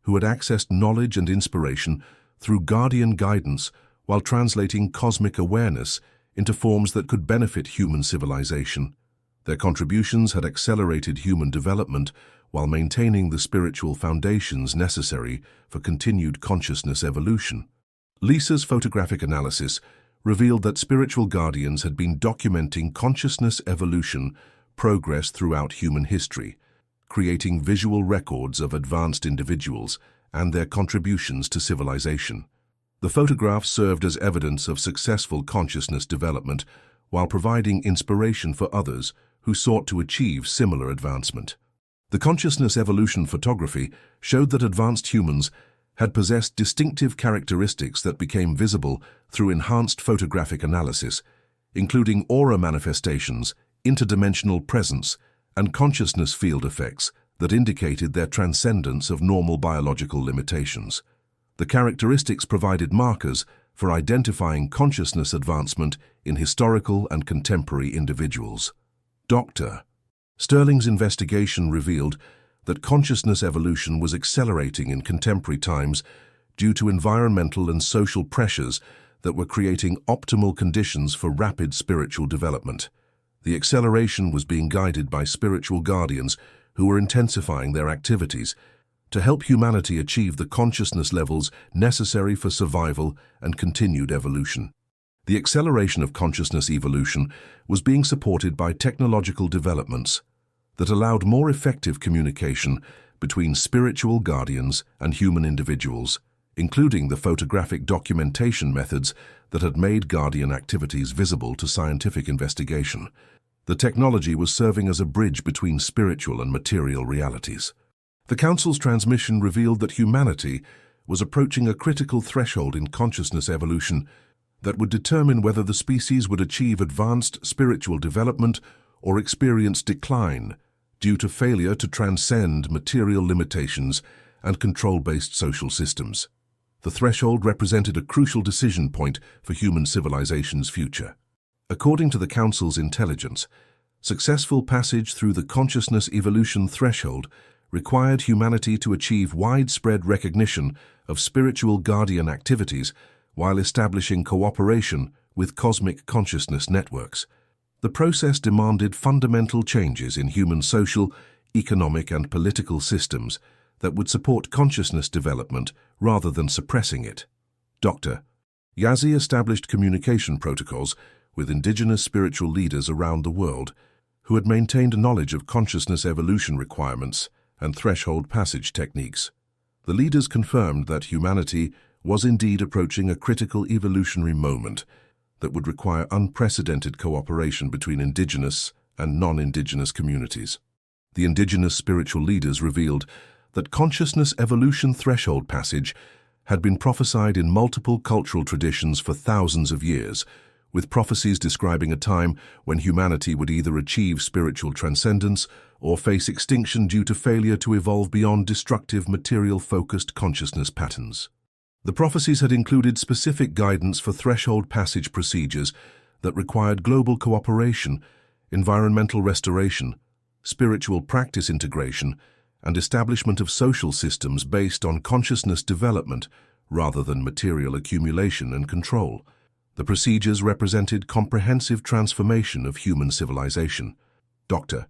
who had accessed knowledge and inspiration through guardian guidance while translating cosmic awareness into forms that could benefit human civilization. Their contributions had accelerated human development while maintaining the spiritual foundations necessary for continued consciousness evolution. Lisa's photographic analysis revealed that spiritual guardians had been documenting consciousness evolution progress throughout human history, creating visual records of advanced individuals and their contributions to civilization. The photographs served as evidence of successful consciousness development while providing inspiration for others who sought to achieve similar advancement. The consciousness evolution photography showed that advanced humans had possessed distinctive characteristics that became visible through enhanced photographic analysis, including aura manifestations, interdimensional presence, and consciousness field effects that indicated their transcendence of normal biological limitations. The characteristics provided markers for identifying consciousness advancement in historical and contemporary individuals. Dr. Sterling's investigation revealed that consciousness evolution was accelerating in contemporary times due to environmental and social pressures that were creating optimal conditions for rapid spiritual development. The acceleration was being guided by spiritual guardians who were intensifying their activities to help humanity achieve the consciousness levels necessary for survival and continued evolution. The acceleration of consciousness evolution was being supported by technological developments that allowed more effective communication between spiritual guardians and human individuals, including the photographic documentation methods that had made guardian activities visible to scientific investigation. The technology was serving as a bridge between spiritual and material realities. The Council's transmission revealed that humanity was approaching a critical threshold in consciousness evolution that would determine whether the species would achieve advanced spiritual development or experience decline due to failure to transcend material limitations and control-based social systems. The threshold represented a crucial decision point for human civilization's future. According to the Council's intelligence, successful passage through the consciousness evolution threshold required humanity to achieve widespread recognition of spiritual guardian activities while establishing cooperation with cosmic consciousness networks. The process demanded fundamental changes in human social, economic, and political systems that would support consciousness development rather than suppressing it. Dr. Yazzie established communication protocols with indigenous spiritual leaders around the world who had maintained a knowledge of consciousness evolution requirements and threshold passage techniques. The leaders confirmed that humanity was indeed approaching a critical evolutionary moment that would require unprecedented cooperation between indigenous and non-indigenous communities. The indigenous spiritual leaders revealed that consciousness evolution threshold passage had been prophesied in multiple cultural traditions for thousands of years, with prophecies describing a time when humanity would either achieve spiritual transcendence or face extinction due to failure to evolve beyond destructive material-focused consciousness patterns. The prophecies had included specific guidance for threshold passage procedures that required global cooperation, environmental restoration, spiritual practice integration, and establishment of social systems based on consciousness development rather than material accumulation and control. The procedures represented comprehensive transformation of human civilization. Dr.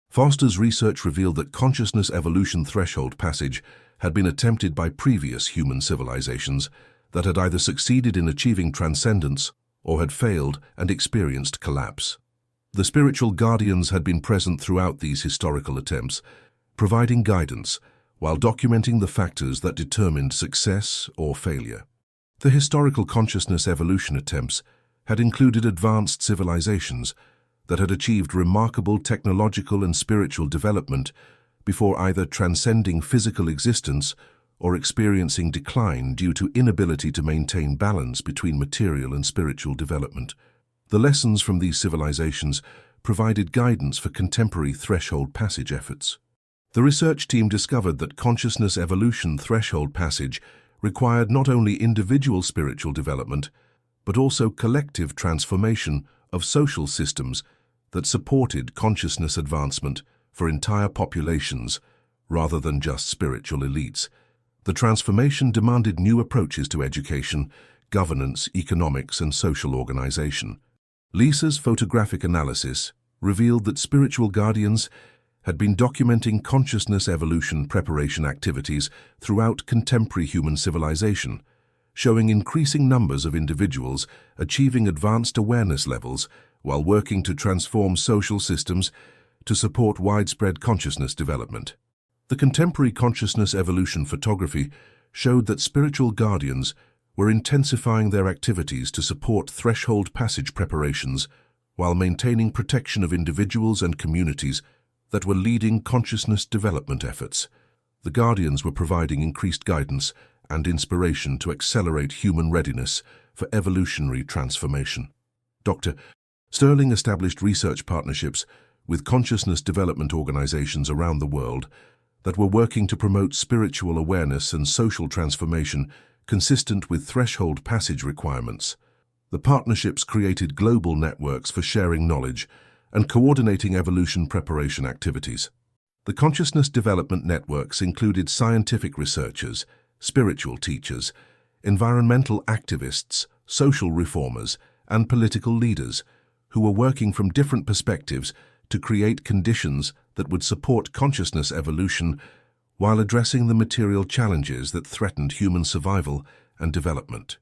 Foster's research revealed that consciousness evolution threshold passage had been attempted by previous human civilizations that had either succeeded in achieving transcendence or had failed and experienced collapse. The spiritual guardians had been present throughout these historical attempts, providing guidance while documenting the factors that determined success or failure. The historical consciousness evolution attempts had included advanced civilizations that had achieved remarkable technological and spiritual development before either transcending physical existence or experiencing decline due to inability to maintain balance between material and spiritual development. The lessons from these civilizations provided guidance for contemporary threshold passage efforts. The research team discovered that consciousness evolution threshold passage required not only individual spiritual development, but also collective transformation of social systems that supported consciousness advancement for entire populations rather than just spiritual elites. The transformation demanded new approaches to education, governance, economics, and social organization. Lisa's photographic analysis revealed that spiritual guardians had been documenting consciousness evolution preparation activities throughout contemporary human civilization, showing increasing numbers of individuals achieving advanced awareness levels while working to transform social systems to support widespread consciousness development. The contemporary consciousness evolution photography showed that spiritual guardians were intensifying their activities to support threshold passage preparations while maintaining protection of individuals and communities that were leading consciousness development efforts. The guardians were providing increased guidance and inspiration to accelerate human readiness for evolutionary transformation. Dr. Sterling established research partnerships with consciousness development organizations around the world that were working to promote spiritual awareness and social transformation consistent with threshold passage requirements. The partnerships created global networks for sharing knowledge and coordinating evolution preparation activities. The consciousness development networks included scientific researchers, spiritual teachers, environmental activists, social reformers, and political leaders who were working from different perspectives to create conditions that would support consciousness evolution while addressing the material challenges that threatened human survival and development.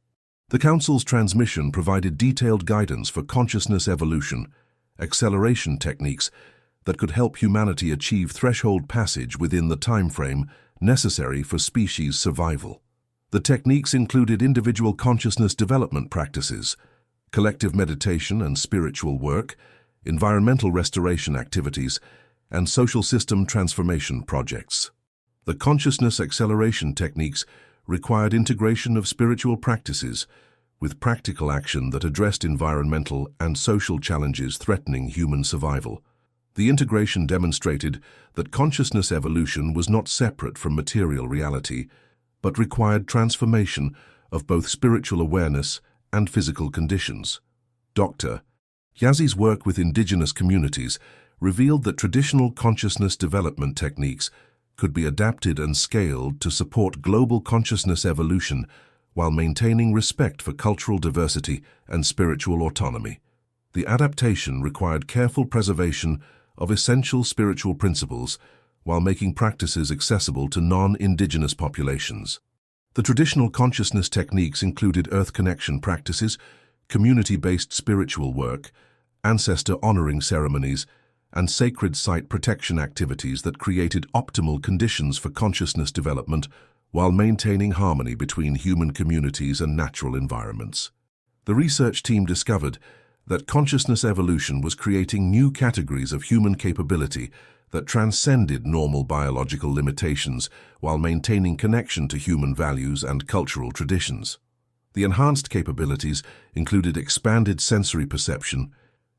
The Council's transmission provided detailed guidance for consciousness evolution, acceleration techniques that could help humanity achieve threshold passage within the time frame necessary for species survival. The techniques included individual consciousness development practices, collective meditation and spiritual work, environmental restoration activities, and social system transformation projects. The consciousness acceleration techniques required integration of spiritual practices with practical action that addressed environmental and social challenges threatening human survival. The integration demonstrated that consciousness evolution was not separate from material reality, but required transformation of both spiritual awareness and physical conditions. Dr. Yazzi's work with indigenous communities revealed that traditional consciousness development techniques could be adapted and scaled to support global consciousness evolution while maintaining respect for cultural diversity and spiritual autonomy. The adaptation required careful preservation of essential spiritual principles while making practices accessible to non-indigenous populations. The traditional consciousness techniques included earth connection practices, community-based spiritual work, ancestor honoring ceremonies, and sacred site protection activities that created optimal conditions for consciousness development while maintaining harmony between human communities and natural environments. The research team discovered that consciousness evolution was creating new categories of human capability that transcended normal biological limitations while maintaining connection to human values and cultural traditions. The enhanced capabilities included expanded sensory perception,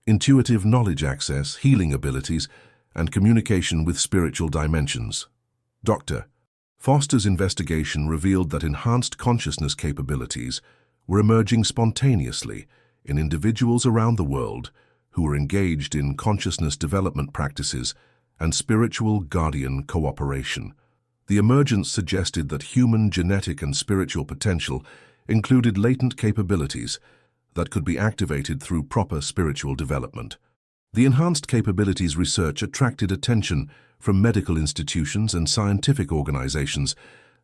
intuitive knowledge access, healing abilities, and communication with spiritual dimensions. Dr. Foster's investigation revealed that enhanced consciousness capabilities were emerging spontaneously in individuals around the world who were engaged in consciousness development practices and spiritual guardian cooperation. The emergence suggested that human genetic and spiritual potential included latent capabilities that could be activated through proper spiritual development. The enhanced capabilities research attracted attention from medical institutions and scientific organizations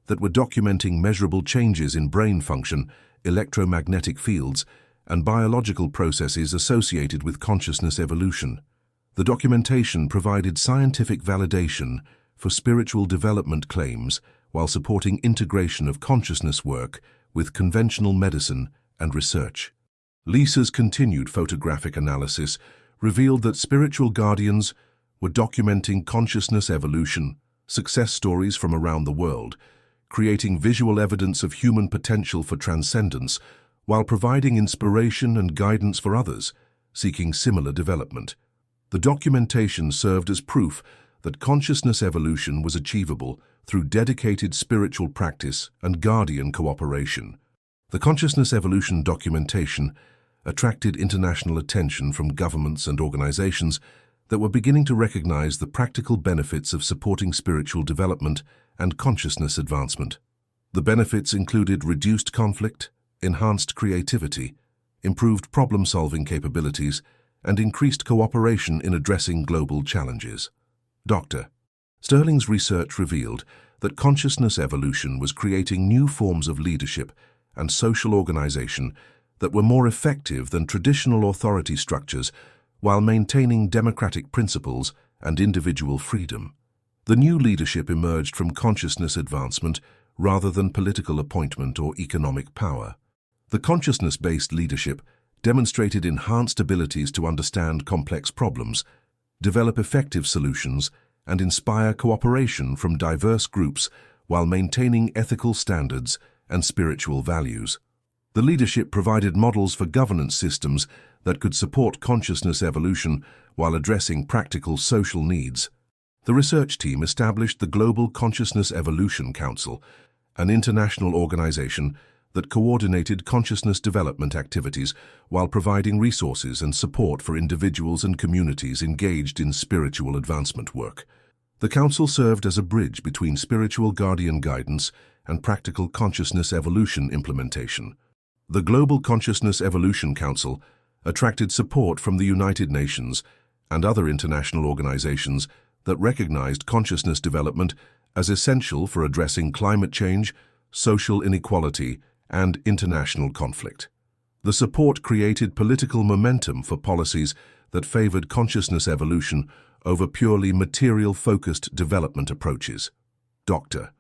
that were documenting measurable changes in brain function, electromagnetic fields, and biological processes associated with consciousness evolution. The documentation provided scientific validation for spiritual development claims while supporting integration of consciousness work with conventional medicine and research. Lisa's continued photographic analysis revealed that spiritual guardians were documenting consciousness evolution, success stories from around the world, creating visual evidence of human potential for transcendence while providing inspiration and guidance for others seeking similar development. The documentation served as proof that consciousness evolution was achievable through dedicated spiritual practice and guardian cooperation. The consciousness evolution documentation attracted international attention from governments and organizations that were beginning to recognize the practical benefits of supporting spiritual development and consciousness advancement. The benefits included reduced conflict, enhanced creativity, improved problem-solving capabilities, and increased cooperation in addressing global challenges. Dr. Sterling's research revealed that consciousness evolution was creating new forms of leadership and social organization that were more effective than traditional authority structures while maintaining democratic principles and individual freedom. The new leadership emerged from consciousness advancement rather than political appointment or economic power. The consciousness-based leadership demonstrated enhanced abilities to understand complex problems, develop effective solutions, and inspire cooperation from diverse groups while maintaining ethical standards and spiritual values. The leadership provided models for governance systems that could support consciousness evolution while addressing practical social needs. The research team established the Global Consciousness Evolution Council, an international organization that coordinated consciousness development activities while providing resources and support for individuals and communities engaged in spiritual advancement work. The council served as a bridge between spiritual guardian guidance and practical consciousness evolution implementation. The Global Consciousness Evolution Council attracted support from the United Nations and other international organizations that recognized consciousness development as essential for addressing climate change, social inequality, and international conflict. The support created political momentum for policies that favored consciousness evolution over purely material-focused development approaches. Dr.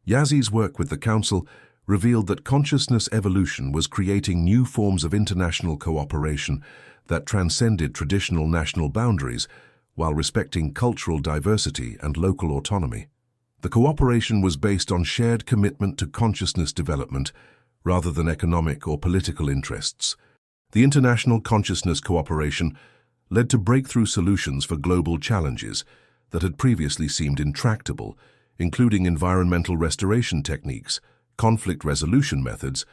Yazzi's work with the Council revealed that consciousness evolution was creating new forms of international cooperation that transcended traditional national boundaries while respecting cultural diversity and local autonomy. The cooperation was based on shared commitment to consciousness development rather than economic or political interests. The international consciousness cooperation led to breakthrough solutions for global challenges that had previously seemed intractable, including environmental restoration techniques, conflict resolution methods,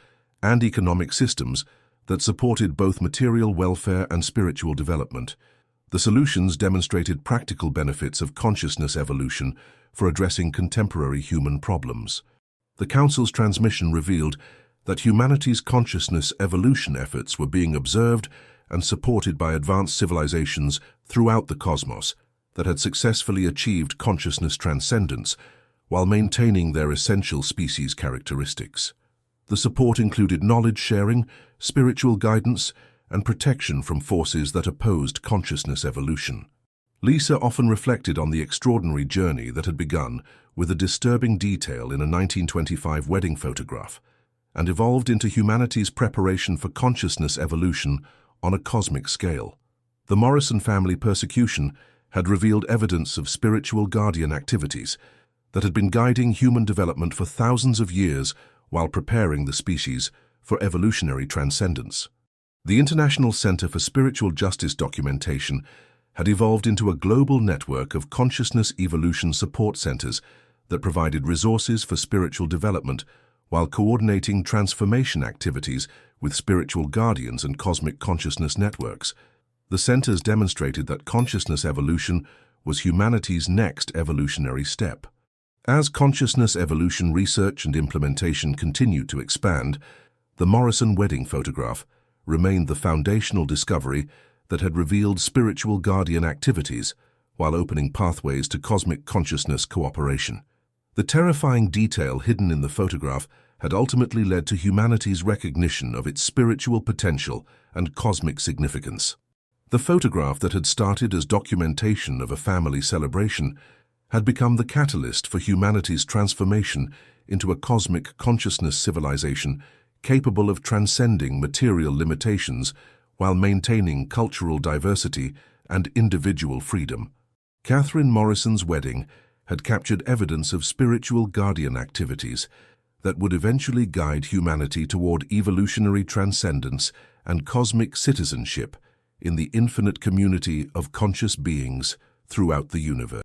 and economic systems that supported both material welfare and spiritual development. The solutions demonstrated practical benefits of consciousness evolution for addressing contemporary human problems. The Council's transmission revealed that humanity's consciousness evolution efforts were being observed and supported by advanced civilizations throughout the cosmos that had successfully achieved consciousness transcendence while maintaining their essential species characteristics. The support included knowledge sharing, spiritual guidance, and protection from forces that opposed consciousness evolution. Lisa often reflected on the extraordinary journey that had begun with a disturbing detail in a 1925 wedding photograph and evolved into humanity's preparation for consciousness evolution on a cosmic scale. The Morrison family persecution had revealed evidence of spiritual guardian activities that had been guiding human development for thousands of years while preparing the species for evolutionary transcendence. The International Center for Spiritual Justice Documentation had evolved into a global network of consciousness evolution support centers that provided resources for spiritual development while coordinating transformation activities with spiritual guardians and cosmic consciousness networks. The centers demonstrated that consciousness evolution was humanity's next evolutionary step. As consciousness evolution research and implementation continued to expand, the Morrison wedding photograph remained the foundational discovery that had revealed spiritual guardian activities while opening pathways to cosmic consciousness cooperation. The terrifying detail hidden in the photograph had ultimately led to humanity's recognition of its spiritual potential and cosmic significance. The photograph that had started as documentation of a family celebration had become the catalyst for humanity's transformation into a cosmic consciousness civilization capable of transcending material limitations while maintaining cultural diversity and individual freedom. Catherine Morrison's wedding had captured evidence of spiritual guardian activities that would eventually guide humanity toward evolutionary transcendence and cosmic citizenship in the infinite community of conscious beings throughout the universe.